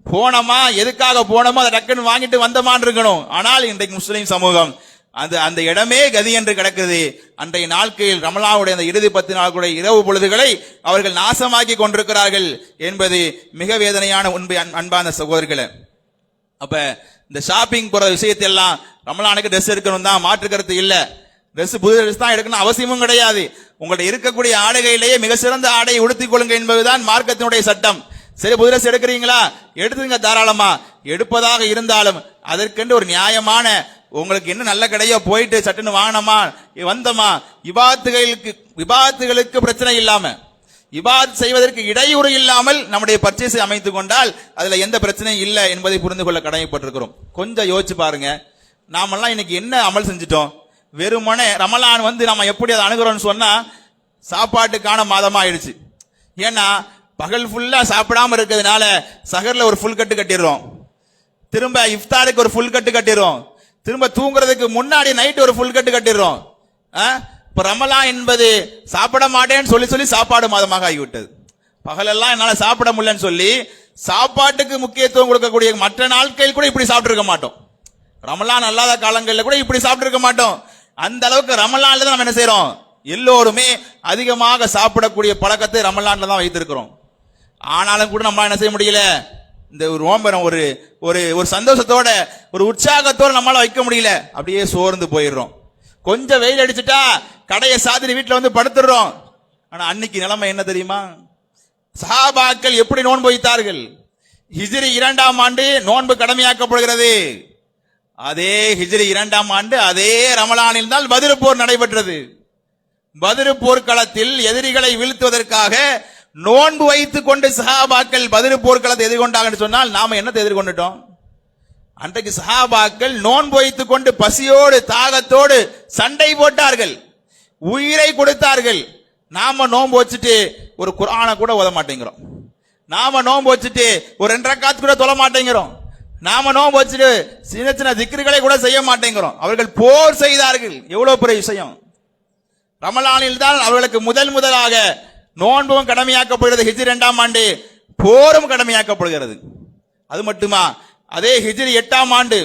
S2: போனோமா, எதுக்காக போனோமோ அதை டக்குன்னு வாங்கிட்டு வந்தமான் இருக்கணும். ஆனால் இன்றைக்கு முஸ்லீம் சமூகம் அந்த இடமே கதி என்று கிடக்குது. அன்றைய நாட்களில் ரமலானுடைய அந்த இறுதி 10 நாட்களுடைய இரவு பொழுதுகளை அவர்கள் நாசமாக்கி கொண்டிருக்கிறார்கள் என்பது மிக வேதனையான உண்மை. அன்பான சகோதரர்களே, அப்ப இந்த ஷாப்பிங் போற விஷயத்தை எல்லாம் ரமலானுக்கு ட்ரெஸ் எடுக்கணும் தான், மாற்று கருத்து இல்ல. ட்ரெஸ் புது ட்ரெஸ் தான் எடுக்கணும் அவசியமும் கிடையாது. உங்களுடைய இருக்கக்கூடிய ஆடைகளிலேயே மிக சிறந்த ஆடையை உடுத்திக் கொள்ளுங்க என்பதுதான் மார்க்கத்தினுடைய சட்டம். சரி, புது ட்ரெஸ் எடுக்கிறீங்களா, எடுத்துங்க தாராளமா. எடுப்பதாக இருந்தாலும் அதற்கென்று ஒரு நியாயமான, உங்களுக்கு என்ன நல்ல கடையோ போயிட்டு சட்டுன்னு வாங்கினோமா வந்தோமா, விபாத்துகளுக்கு பிரச்சனை இல்லாம, இபாத் செய்வதற்கு இடையூறு இல்லாமல் நம்முடைய பர்ச்சேஸை அமைத்துக் கொண்டால் அதுல எந்த பிரச்சனையும் இல்லை என்பதை புரிந்து கொள்ள கடமைப்பட்டிருக்கிறோம். கொஞ்சம் யோசிச்சு பாருங்க, நாமெல்லாம் இன்னைக்கு என்ன அமல் செஞ்சிட்டோம்? வெறுமனே ரமலான் நம்ம எப்படி அதை அணுகிறோம்னு சொன்னா சாப்பாட்டுக்கான மாதமா ஆயிடுச்சு. ஏன்னா பகல் ஃபுல்லா சாப்பிடாம இருக்கிறதுனால சஹர்ல ஒரு ஃபுல் கட்டு கட்டிடுறோம், திரும்ப இஃப்தாருக்கு ஒரு ஃபுல் கட்டு கட்டிடுறோம், திரும்ப தூங்குறதுக்கு முன்னாடி நைட் ஒரு ஃபுல் கட்டு கட்டிடுறோம். இப்ப ரமலான் என்பது சாப்பிட மாட்டேன்னு சொல்லி சாப்பாடு மாதமாக ஆகிவிட்டது. பகலெல்லாம் என்னால சாப்பிட முடியலன்னு சொல்லி சாப்பாட்டுக்கு முக்கியத்துவம் கொடுக்கக்கூடிய மற்ற நாட்களில் கூட இப்படி சாப்பிட்டு இருக்க மாட்டோம். ரமலான் அல்லாத காலங்களில் கூட இப்படி சாப்பிட்டு இருக்க மாட்டோம். அந்த அளவுக்கு ரமலான்ல தான் நம்ம என்ன செய்யறோம்? எல்லோருமே அதிகமாக சாப்பிடக்கூடிய பழக்கத்தை ரமலான்ல தான் வைத்திருக்கிறோம். ஆனாலும் கூட நம்மளால என்ன செய்ய முடியல? இந்த நோம்பரம் ஒரு ஒரு சந்தோஷத்தோட ஒரு உற்சாகத்தோட நம்மளால வைக்க முடியல. அப்படியே சோர்ந்து போயிடுறோம். கொஞ்சம் வெயில் அடிச்சுட்டா கடையை சாத்திரி வீட்டுல வந்து படுத்துடுறோம். ஆனா அன்னைக்கு நிலைமை என்ன தெரியுமா? சஹாபாக்கள் எப்படி நோன்பு வைத்தார்கள்? ஹிஜ்ரி 2ஆம் ஆண்டு நோன்பு கடமையாக்கப்படுகிறது. அதே ஹிஜ்ரி 2ஆம் ஆண்டு அதே ரமலானில் தான் பத்ர் போர் நடைபெற்றது. பத்ர் போர்க்களத்தில் எதிரிகளை வீழ்த்துவதற்காக நோன்பு வைத்துக் கொண்டு சஹாபாக்கள் பத்ர் போர்க்களத்தை எதிர்கொண்டாங்கன்னு சொன்னால் நாம என்னத்தை எதிர்கொண்டுட்டோம்? அன்றைக்கு சஹாபாக்கள் நோன்பு வைத்துக் கொண்டு பசியோடு தாகத்தோடு சண்டை போட்டார்கள், உயிரை கொடுத்தார்கள். நாம நோன்பு வச்சுட்டு ஒரு குர்ஆனை கூட ஓத மாட்டேங்கிறோம், நாம நோன்பு வச்சுட்டு ஒரு 2 ரக்காத் கூட தொழ மாட்டேங்கிறோம், நாம நோன்பு வச்சுட்டு சின்ன சின்ன திக்ருகளை கூட செய்ய மாட்டேங்கிறோம். அவர்கள் போர் செய்தார்கள். எவ்வளவு பெரிய விஷயம்! ரமலானில் தான் அவர்களுக்கு முதலாக நோன்பும் கடமையாக்கப்படுகிறது. ஹிஜ்ரி 2ஆம் ஆண்டு போரும் கடமையாக்கப்படுகிறது. அது மட்டுமா, அதே ஹிஜ்ரி 8ஆம் ஆண்டு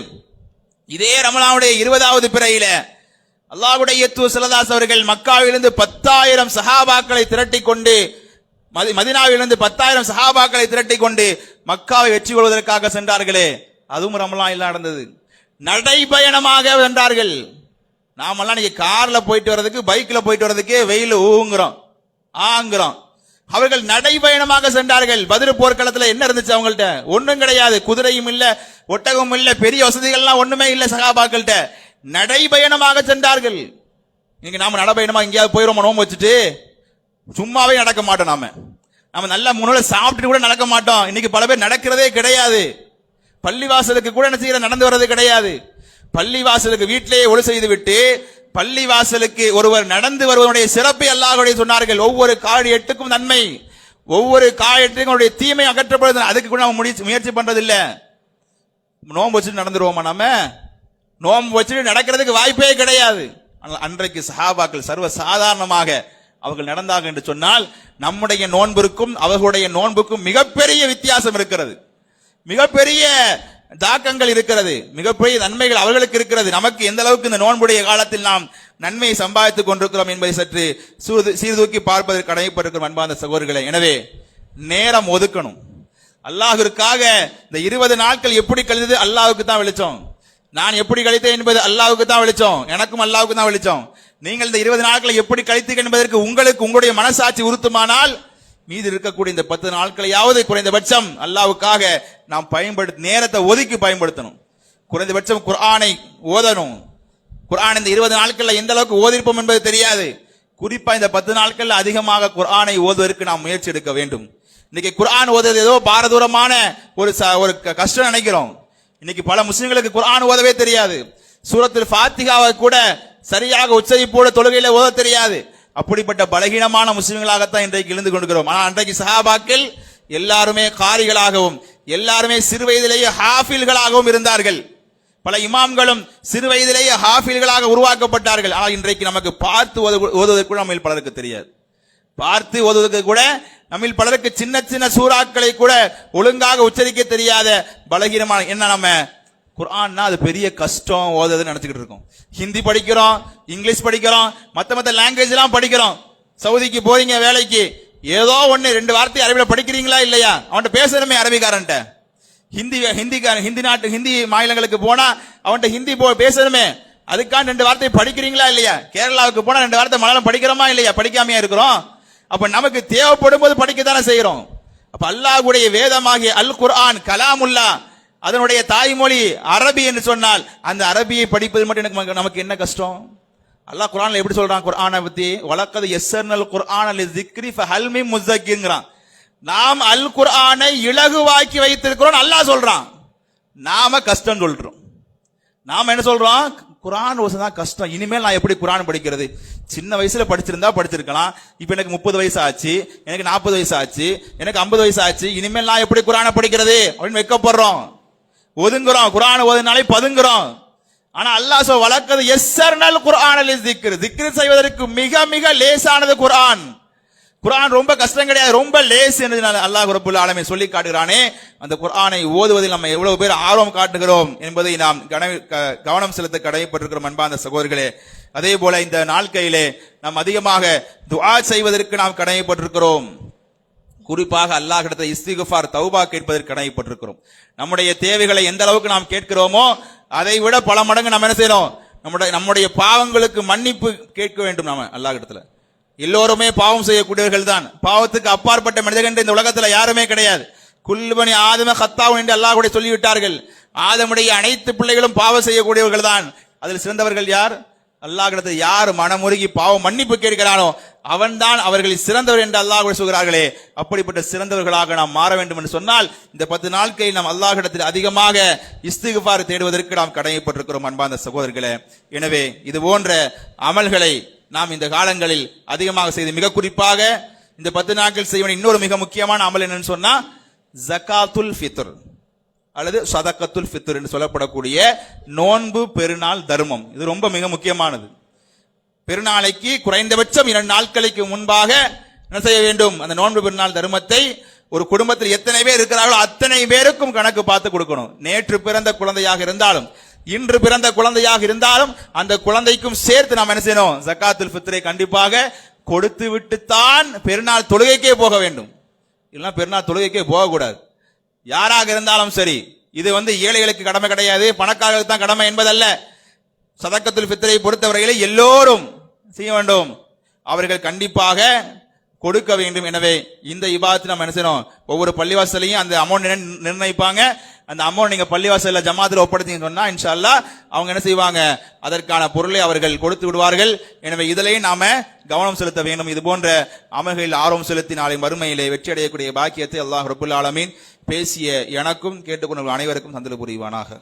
S2: இதே ரமலானுடைய 20வது பிறையில அல்லாஹ்வுடைய தூதர் ஸல்லல்லாஹு அலைஹி அவர்கள் மக்காவிலிருந்து 10,000 சஹாபாக்களை திரட்டிக் கொண்டு, மதீனாவிலிருந்து 10,000 சஹாபாக்களை திரட்டிக் கொண்டு மக்காவை வெற்றி கொள்வதற்காக சென்றார்களே, அதுவும் ரமலானில் நடந்தது. நடைபயணமாக சென்றார்கள். நாமெல்லாம் நீங்க கார்ல போயிட்டு வர்றதுக்கு, பைக்ல போயிட்டு வர்றதுக்கே வெயில் ஊங்குறோம் ஆங்குறோம். அவர்கள் நடைபயணமாக சென்றார்கள். பத்ர் போர்க்களத்துல என்ன இருந்துச்சு அவங்கள்ட்ட? ஒண்ணும் கிடையாது. குதிரையும் இல்ல, ஒட்டகமும் இல்ல, பெரிய வசதிகள்லாம் ஒண்ணுமே இல்ல சஹாபாக்கள்கிட்ட. நடைபயணமாக சென்றார்கள். நீங்க நாம நடைபயணமா எங்கேயாவது போயிரோம் நோம்பு வச்சுட்டு? சும்மாவே நடக்க மாட்டோம். நாம நல்ல முன்னால சாப்பிட்டு கூட நடக்க மாட்டோம். இன்னைக்கு பல பேர் நடக்கிறதே கிடையாது. பள்ளிவாசலுக்கு கூட என்ன செய்யற நடந்து வர்றது கிடையாது. பள்ளிவாசலுக்கு வீட்டிலேயே ஒளி செய்து விட்டு பள்ளிவாசலுக்கு ஒருவர் நடந்து வருவதனுடைய சிறப்பை அல்லாஹ்வுடைய சொன்னார்கள். ஒவ்வொரு கால் எட்டுக்கும் நன்மை, ஒவ்வொரு கால் எட்டுக்கும் தீமை அகற்றப்படுது. அதுக்கு கூட நம்ம முயற்சி பண்றது இல்ல. நோன்பு வச்சுட்டு நடந்துருவோமா? நாம நோன்பு வச்சுட்டு நடக்கிறதுக்கு வாய்ப்பே கிடையாது. ஆனால் அன்றைக்கு சஹாபாக்கள் சர்வ சாதாரணமாக அவர்கள் நடந்தார்கள் என்று சொன்னால் நம்முடைய நோன்பிற்கும் அவர்களுடைய நோன்புக்கும் மிகப்பெரிய வித்தியாசம் இருக்கிறது, மிகப்பெரிய தாக்கங்கள் இருக்கிறது, மிகப்பெரிய நன்மைகள் அவர்களுக்கு இருக்கிறது. நமக்கு எந்த அளவுக்கு இந்த நோன்புடைய காலத்தில் நாம் நன்மையை சம்பாதித்துக் கொண்டிருக்கிறோம் என்பதை சற்று சீர்தூக்கி பார்ப்பதற்கு கடமைப்பட்டிருக்கிறோம் அன்பார்ந்த சகோதரர்களே. எனவே நேரம் ஒதுக்கணும். அல்லாஹ்விற்காக இந்த 20 நாட்கள் எப்படி கழித்தது அல்லாஹ்வுக்கு தான் வெளிச்சம். நான் எப்படி கழித்தேன் என்பது அல்லாஹ்வுக்கு தான் வெளிச்சம், எனக்கும் அல்லாஹ்வுக்கு தான் வெளிச்சம். நீங்கள் இந்த 20 நாட்களை எப்படி கழித்தீர்கள் என்பதற்கு உங்களுக்கு உங்களுடைய மனசாட்சி உறுத்துமானால் மீது இருக்கக்கூடிய இந்த 10 நாட்களையாவது குறைந்தபட்சம் அல்லாஹ்வுக்காக நாம் நேரத்தை ஒதுக்கி பயன்படுத்தணும். குறைந்தபட்சம் குர்ஆனை ஓதணும். குர்ஆன் இந்த 20 நாட்கள்ல எந்த அளவுக்கு ஓதிருப்போம் என்பது தெரியாது. குறிப்பா இந்த 10 நாட்கள்ல அதிகமாக குர்ஆனை ஓதுவதற்கு நாம் முயற்சி எடுக்க வேண்டும். இன்னைக்கு குர்ஆன் ஓதுவது ஏதோ பாரதூரமான ஒரு கஷ்டம் நினைக்கிறோம். இன்னைக்கு பல முஸ்லிம்களுக்கு குர்ஆன் ஓதவே தெரியாது. சூரத்துல் ஃபாத்திஹாவை கூட சரியாக உச்சரிப்போடு தொழுகையில ஓத தெரியாது. அப்படிப்பட்ட பலகீனமான முஸ்லிம்களாகத்தான் இன்றைக்கு இருந்து கொண்டிருக்கிறோம். ஆனால் அன்றைக்கு சஹாபாக்கள் எல்லாருமே காரிகளாகவும் எல்லாருமே சிறு வயதிலேயே ஹாஃபில்களாகவும் இருந்தார்கள். பல இமாம்களும் சிறு வயதிலேயே ஹாஃபில்களாக உருவாக்கப்பட்டார்கள். ஆனால் இன்றைக்கு நமக்கு பார்த்து ஓதுவதற்கு கூட நம்ம பலருக்கு தெரியாது. பார்த்து ஓதுவதற்கு கூட நம்ம பலருக்கு சின்ன சின்ன சூறாக்களை கூட ஒழுங்காக உச்சரிக்க தெரியாத பலகீனமான என்ன நம்ம குர்ஆன்னா அது பெரிய கஷ்டம் ஓதுறதுன்னு நினைச்சுக்கிட்டு இருக்கோம். ஹிந்தி படிக்கிறோம், இங்கிலீஷ் படிக்கிறோம், மத்த லாங்குவேஜ் எல்லாம் படிக்கிறோம். சவுதிக்கு போறீங்க வேலைக்கு, ஏதோ ஒன்னு 2 வார்த்தை அரபில படிக்கிறீங்களா இல்லையா? அவன்கிட்ட பேசணுமே அரபிக்காரன்ட்ட. ஹிந்தி மாநிலங்களுக்கு போனா அவன்கிட்ட ஹிந்தி பேசணுமே, அதுக்கான 2 வார்த்தை படிக்கிறீங்களா இல்லையா? கேரளாவுக்கு போனா 2 வார்த்தை மலையாளம் படிக்கிறோமா இல்லையா? படிக்காமையா இருக்கிறோம். அப்ப நமக்கு தேவைப்படும் போது படிக்கத்தானே செய்யறோம். அப்ப அல்லாஹ்வுடைய வேதமாகிய அல் குர்ஆன் கலாமுல்லா, அதனுடைய தாய்மொழி அரபி என்று சொன்னால் அந்த அரபியை படிப்பது மட்டும் நமக்கு என்ன கஷ்டம்? அல்லாஹ் குர்ஆன்ல எப்படி சொல்றான்? குர்ஆனை பத்தி வலக்கத் யஸ்ஸர்னல் குர்ஆன லிஸ்ஸிக்ரி ஃபஹல் மின் முஸக்கிங்கிறான். நாம் அல் குர்ஆனை இலகுவாக்கி வைத்திருக்கிறோம் அல்லாஹ் சொல்றான். நாம கஷ்டம் சொல்றோம். நாம என்ன சொல்றோம்? குர்ஆன் ஓதுதான் கஷ்டம், இனிமேல் நான் எப்படி குர்ஆன் படிக்கிறது? சின்ன வயசுல படிச்சிருந்தா படிச்சிருக்கலாம், இப்ப எனக்கு 30 வயசு ஆச்சு, எனக்கு 40 வயசு ஆச்சு, எனக்கு 50 வயசு ஆச்சு, இனிமேல் நான் எப்படி குர்ஆனை படிக்கிறது அப்படின்னு வெக்கப்படுறோம், ஒதுங்குறோம். குர்ஆன் ஓதுனாலே பதுங்குறோம். ஆனா அல்லாஹ் வலக்கத் யஸ்ஸர்னல் குர்ஆன லிஸ்ஸிக்ர், திக்ர் செய்வதற்கு மிக மிக லேசானது குர்ஆன். குர்ஆன் ரொம்ப கஷ்டம் கிடையாது, ரொம்ப லேஸ் என்று அல்லாஹ் ரப்பல் ஆலமீன் சொல்லி காட்டுகிறானே. அந்த குர்ஆனை ஓதுவதில் நம்ம எவ்வளவு பேர் ஆர்வம் காட்டுகிறோம் என்பதை நாம் கவனம் செலுத்த கடமைப்பட்டிருக்கிறோம் அன்பார்ந்த சகோதரர்களே. அதே போல இந்த நாட்களிலே நாம் அதிகமாக துஆ செய்வதற்கு நாம் கடமைப்பட்டிருக்கிறோம். குறிப்பாக அல்லாஹ்விடத்தில் இஸ்திக்ஃபார் தௌபா கேட்பதற்கு கடமைப்பட்டிருக்கிறோம். நம்முடைய தேவைகளை எந்த அளவுக்கு நாம் கேட்கிறோமோ அதை விட பல மடங்கு நாம் என்ன செய்யணும்? நம்முடைய பாவங்களுக்கு மன்னிப்பு கேட்க வேண்டும். நாம அல்லாஹ்விடத்துல எல்லோருமே பாவம் செய்யக்கூடியவர்கள் தான். பாவத்துக்கு அப்பாற்பட்ட மனிதர்கள் இந்த உலகத்துல யாருமே கிடையாது. குல்லு பனி ஆதம கத்தாவும் என்று அல்லாஹ் கூட சொல்லிவிட்டார்கள். ஆதமுடைய அனைத்து பிள்ளைகளும் பாவம் செய்யக்கூடியவர்கள் தான். அதில் சிறந்தவர்கள் யார்? அல்லாஹ்விடத்தில் யார் மனமுருகி பாவம் மன்னிப்பு கேட்கிறானோ அவன்தான் அவர்களில் சிறந்தவர் என்று அல்லாஹ் சொல்கிறார்களே. அப்படிப்பட்ட சிறந்தவர்களாக நாம் மாற வேண்டும் என்று சொன்னால் இந்த 10 நாட்களில் நாம் அல்லாஹ்விடத்தில் அதிகமாக இஸ்திக்ஃபார் தேடுவதற்கு நாம் கடமைப்பட்டிருக்கிறோம் அன்பார்ந்த சகோதரர்களே. எனவே இது போன்ற அமல்களை நாம் இந்த காலங்களில் அதிகமாக செய்து, மிக குறிப்பாக இந்த 10 நாட்கள் செய்ய வேண்டிய இன்னொரு மிக முக்கியமான அமல் என்னன்னு சொன்னா ஜகாத்துல் ஃபித்ர் அல்லது சதகத்துல் ஃபித்ர் என்று சொல்லப்படக்கூடிய நோன்பு பெருநாள் தர்மம். இது ரொம்ப மிக முக்கியமானது. பெருநாளைக்கு குறைந்தபட்சம் 2 நாட்களுக்கு முன்பாக என்ன செய்ய வேண்டும்? அந்த நோன்பு பெருநாள் தர்மத்தை ஒரு குடும்பத்தில் எத்தனை பேர் இருக்கிறார்களோ அத்தனை பேருக்கும் கணக்கு பார்த்து கொடுக்கணும். நேற்று பிறந்த குழந்தையாக இருந்தாலும் இன்று பிறந்த குழந்தையாக இருந்தாலும் அந்த குழந்தைக்கும் சேர்த்து நாம் என்ன செய்யணும்? ஜகாத்துல் ஃபித்ரை கண்டிப்பாக கொடுத்து விட்டுத்தான் பெருநாள் தொழுகைக்கே போக வேண்டும். இல்லைன்னா பெருநாள் தொழுகைக்கே போகக்கூடாது. யாராக இருந்தாலும் சரி, இது ஏழைகளுக்கு கடமை கிடையாது, பணக்காரர்களுக்கு தான் கடமை என்பதல்ல. சதக்கத்துல் ஃபித்ரை பொறுத்தவரையிலே எல்லோரும் செய்ய வேண்டும். அவர்கள் கண்டிப்பாக கொடுக்க வேண்டும். எனவே இந்த இபாதத்தை நம்ம என்ன செய்யணும்? ஒவ்வொரு பள்ளிவாசலையும் அந்த அமௌண்ட் நிர்ணயிப்பாங்க. அந்த அமௌண்ட் நீங்க பள்ளிவாசல்ல ஜமாத்துல ஒப்படைத்தீங்கன்னு சொன்னா இன்ஷா அல்லாஹ் அவங்க என்ன செய்வாங்க? அதற்கான பொருளை அவர்கள் கொடுத்து விடுவார்கள். எனவே இதிலேயும் நாம கவனம் செலுத்த வேண்டும். இது போன்ற அமல்களில் ஆர்வம் செலுத்தி நாளை மறுமையிலே வெற்றி அடையக்கூடிய பாக்கியத்தை அல்லாஹ் ரப்பல் ஆலமீன் பேசிய எனக்கும் கேட்டுக்கொண்ட அனைவருக்கும் தந்தல் புரிவானாக.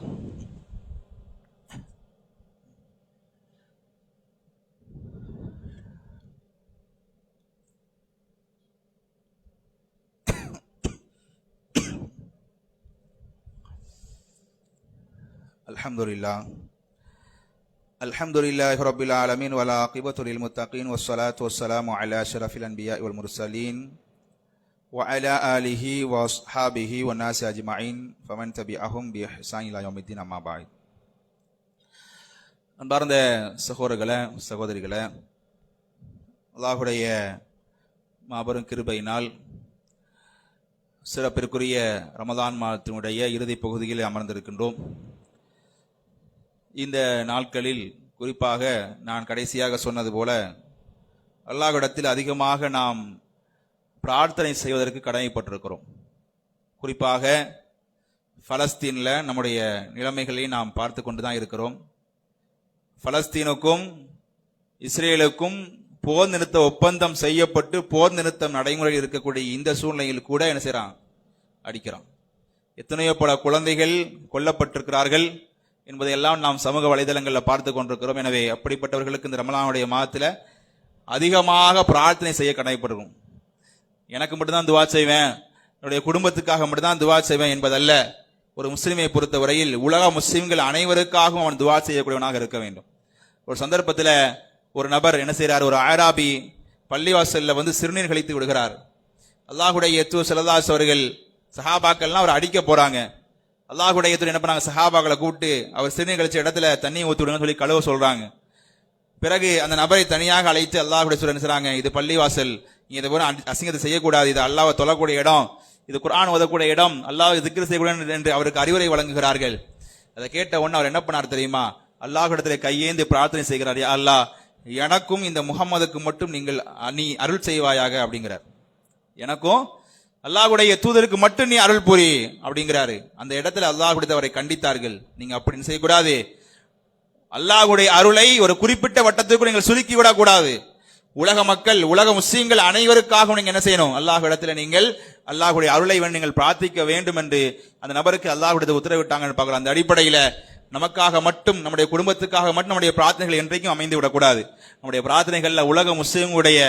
S2: அல்ஹம்துலில்லாஹ் அல்ஹம்துலில்லாஹி ரப்பில் ஆலமீன் வல் ஆகிபத்து லில் முத்தகீன் வஸ்ஸலாத்து வஸ்ஸலாமு அலா அஷ்ரஃபில் அன்பியா வல் முர்சலீன் வ அலா ஆலிஹி வ அஸ்ஹாபிஹி வன் நாஸி அஜ்மஈன் ஃபமன் தபிஅஹும் பி இஹ்சான் இலா யௌமித்தீன் அம்மா பஅத். அன்பார்ந்த சகோதரர்களே, சகோதரிகளே, அல்லாஹ்வுடைய மாபெரும் கிருபையினால் சிறப்பிற்குரிய ரமதான் மாதத்தினுடைய இறுதி பகுதியில் அமர்ந்திருக்கின்றோம். இந்த நாட்களில் குறிப்பாக நான் கடைசியாக சொன்னது போல அல்லாஹ்விடத்தில் அதிகமாக நாம் பிரார்த்தனை செய்வதற்கு கடமைப்பட்டிருக்கிறோம். குறிப்பாக பலஸ்தீனில் நம்முடைய நிலைமைகளை நாம் பார்த்து கொண்டு தான் இருக்கிறோம். பலஸ்தீனுக்கும் இஸ்ரேலுக்கும் போர் நிறுத்த ஒப்பந்தம் செய்யப்பட்டு போர் நிறுத்தம் நடைமுறையில் இருக்கக்கூடிய இந்த சூழ்நிலையில் கூட என்ன செய்யறான், அடிக்கிறான். எத்தனையோ பல குழந்தைகள் கொல்லப்பட்டிருக்கிறார்கள் என்பதையெல்லாம் நாம் சமூக வலைதளங்களில் பார்த்து கொண்டிருக்கிறோம். எனவே அப்படிப்பட்டவர்களுக்கு இந்த ரமலானுடைய மாதத்தில் அதிகமாக பிரார்த்தனை செய்ய கடமைப்படுறோம். எனக்கு மட்டும்தான் துவா செய்வேன், என்னுடைய குடும்பத்துக்காக மட்டும்தான் துவா செய்வேன் என்பதல்ல. ஒரு முஸ்லிமை பொறுத்தவரையில் உலக முஸ்லிம்கள் அனைவருக்காகவும் அவன் துவா செய்யக்கூடியவனாக இருக்க வேண்டும். ஒரு சந்தர்ப்பத்தில் ஒரு நபர் என்ன செய்கிறார், ஒரு ஆராபி பள்ளிவாசல்ல வந்து சிறுநீர் கழித்து விடுகிறார். அல்லாஹ்வுடைய தூதர் ஸல்லல்லாஹு அலைஹி அவர்கள் சஹாபாக்கள்லாம் அவர் அடிக்க போறாங்க. அல்லாஹ்வுடைய தூதர் என்ன பண்ணாங்க, சஹாபாக்களை கூப்பிட்டு அவர் சிறுநீர் கழிச்ச இடத்துல தண்ணி ஊற்றி விடுங்கன்னு சொல்லி கழுவ சொல்றாங்க. பிறகு அந்த நபரை தனியாக அழைத்து அல்லாஹ்வுடைய தூதர் என்ன செய்றாங்க, இது பள்ளிவாசல், இதை போல அசிங்கத்தை செய்யக்கூடாது, இது அல்லாஹ்வை தொழக்கூடிய இடம், இது குர்ஆன் ஓதக்கூடிய இடம், அல்லாஹ்வை திக்ர் செய்யக்கூடாது என்று அவருக்கு அறிவுரை வழங்குகிறார்கள். அதை கேட்ட உடனே அவர் என்ன பண்ணார் தெரியுமா, அல்லாஹ்விடத்திலே கையேந்து பிரார்த்தனை செய்கிறார், யா அல்லாஹ், எனக்கும் இந்த முஹம்மதுக்கு மட்டும் நீ அருள் செய்வாயாக அப்படிங்கிறார். எனக்கும் அல்லாஹ்வுடைய தூதருக்கு மட்டும் நீ அருள் புரி அப்படிங்கிறாரு. அந்த இடத்துல அல்லாஹ்வுடைய அவரை கண்டித்தார்கள், நீங்க அப்படி செய்யக்கூடாது, அல்லாஹ்வுடைய அருளை ஒரு குறிப்பிட்ட வட்டத்திற்கு நீங்கள் சுருக்கி விடக்கூடாது, உலக மக்கள் உலக முஸ்லிம்கள் அனைவருக்காக நீங்க என்ன செய்யணும், அல்லாஹ்விடத்தில் நீங்கள் அல்லாஹ்வுடைய அருளை நீங்கள் பிரார்த்திக்க வேண்டும் என்று அந்த நபருக்கு அல்லாஹ்வுடைய உத்தரவிட்டாங்கன்னு பார்க்கலாம். அந்த அடிப்படையில நமக்காக மட்டும், நம்முடைய குடும்பத்துக்காக மட்டும் நம்முடைய பிரார்த்தனைகள் என்றைக்கும் அமைந்து விடக்கூடாது. நம்முடைய பிரார்த்தனைகள்ல உலக முஸ்லிம்களுடைய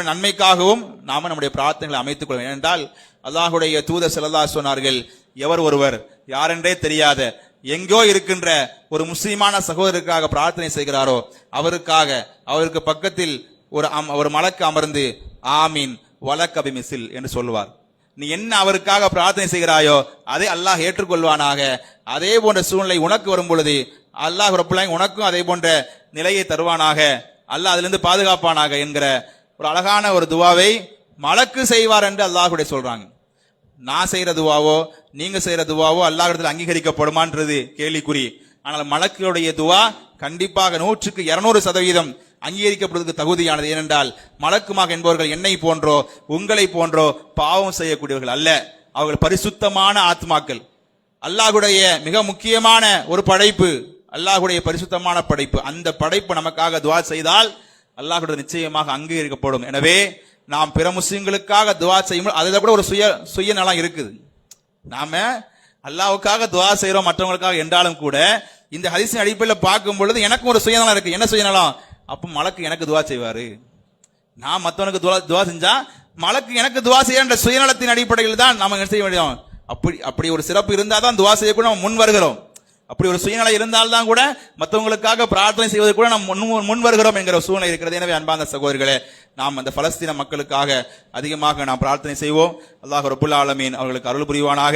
S2: நன்மைக்காகவும் நாம நம்முடைய பிரார்த்தனைகளை அமைத்துக் கொள்வோம். ஏனென்றால் அல்லாஹ்வுடைய தூதர் ஸல்லல்லாஹு அலைஹி சொன்னார்கள், எவர் ஒருவர் யாரென்றே தெரியாத எங்கோ இருக்கின்ற ஒரு முஸ்லிமான சகோதரருக்காக பிரார்த்தனை செய்கிறாரோ அவருக்கு பக்கத்தில் ஒரு மலக்கு அமர்ந்து ஆமீன் வலக்க பிமிசில் என்று சொல்லுவார். நீ என்ன அவருக்காக பிரார்த்தனை செய்கிறாயோ அதை அல்லாஹ் ஏற்றுக்கொள்வானாக. அதே போன்ற சூழ்நிலை உனக்கு வரும் பொழுது அல்லாஹ் ரப்புல் ஆலமீன் உனக்கும் அதே போன்ற நிலையை தருவானாக, அல்லாஹ் அதிலிருந்து பாதுகாப்பானாக என்கிற ஒரு அழகான ஒரு துவாவை மலக்கு செய்வார் என்று அல்லாஹ்வுடைய சொல்றாங்க. நான் செய்யற துவாவோ நீங்க செய்யற துவாவோ அல்லாஹ்விடத்தில் அங்கீகரிக்கப்படுமான்றது கேள்விக்குறி. ஆனால் மலக்குடைய துவா கண்டிப்பாக 100க்கு 200% அங்கீகரிக்கப்படுவதற்கு தகுதியானது. ஏனென்றால் மலக்குமாக என்பவர்கள் என்னை போன்றோ உங்களை போன்றோ பாவம் செய்யக்கூடியவர்கள் அல்ல, அவர்கள் பரிசுத்தமான ஆத்மாக்கள். அல்லாஹ்வுடைய மிக முக்கியமான ஒரு படைப்பு, அல்லாஹ்வுடைய பரிசுத்தமான படைப்பு. அந்த படைப்பு நமக்காக துவா செய்தால் அல்லாஹ்வுடைய நிச்சயமாக அங்கீகரிக்கப்படும். எனவே நாம் பிற முஸ்லிம்களுக்காக துவா செய்யும் அதில் கூட ஒரு சுயநலம் இருக்குது. நாம அல்லாஹ்வுக்காக துவா செய்யறோம் மற்றவங்களுக்காக என்றாலும் கூட இந்த ஹதீஸின் அடிப்படையில் பார்க்கும் பொழுது எனக்கும் ஒரு சுயநலம் இருக்கு. என்ன சுயநலம், அப்ப மலக்கு எனக்கு துவா செய்வாரு, நான் மற்றவனுக்கு துவா செஞ்சா மலக்கு எனக்கு துவா செய்யற சுயநலத்தின் அடிப்படையில் தான் நாம என்ன செய்ய முடியும். அப்படி ஒரு சிறப்பு இருந்தா தான் துவா செய்யக்கூட நம்ம முன் வருகிறோம். அப்படி ஒரு சுயநலம் இருந்தால்தான் கூட மற்றவங்களுக்காக பிரார்த்தனை செய்வதற்கு கூட நாம் முன் வருகிறோம் என்கிற சூழ்நிலை இருக்கிறது. எனவே அன்பார்ந்த சகோதரர்களே, நாம் அந்த பலஸ்தீன மக்களுக்காக அதிகமாக நாம் பிரார்த்தனை செய்வோம். அல்லாஹ் ரப்புல் ஆலமீன் அவர்களுக்கு அருள் புரிவானாக,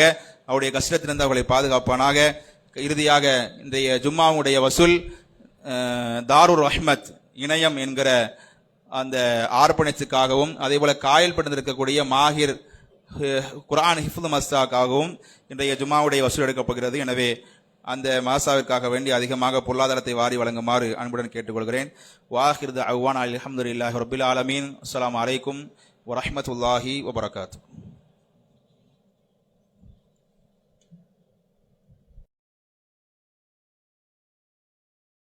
S2: அவருடைய கஷ்டத்திலிருந்து அவர்களை பாதுகாப்பானாக. இறுதியாக இன்றைய ஜும்மாவுடைய வசூல் தாருர் ரஹ்மத் இணையம் என்கிற அந்த ஆர்ப்பணித்துக்காகவும் அதே போல காயல்பட்டு இருக்கக்கூடிய மாஹிர் குர்ஆன் ஹிஃப்து மஸ்தாக்காகவும் இன்றைய ஜும்மாவுடைய வசூல் எடுக்கப்படுகிறது. எனவே அந்த மாசாவிற்காக வேண்டி அதிகமாக பொருளாதாரத்தை வாரி வழங்குமாறு அன்புடன் கேட்டுக்கொள்கிறேன். வாஹிர் தஅவானா அல்ஹம்துலில்லாஹி ரப்பில் ஆலமீன். அஸ்ஸலாமு அலைக்கும் வரஹ்மத்துல்லாஹி வபரகாத்துஹு.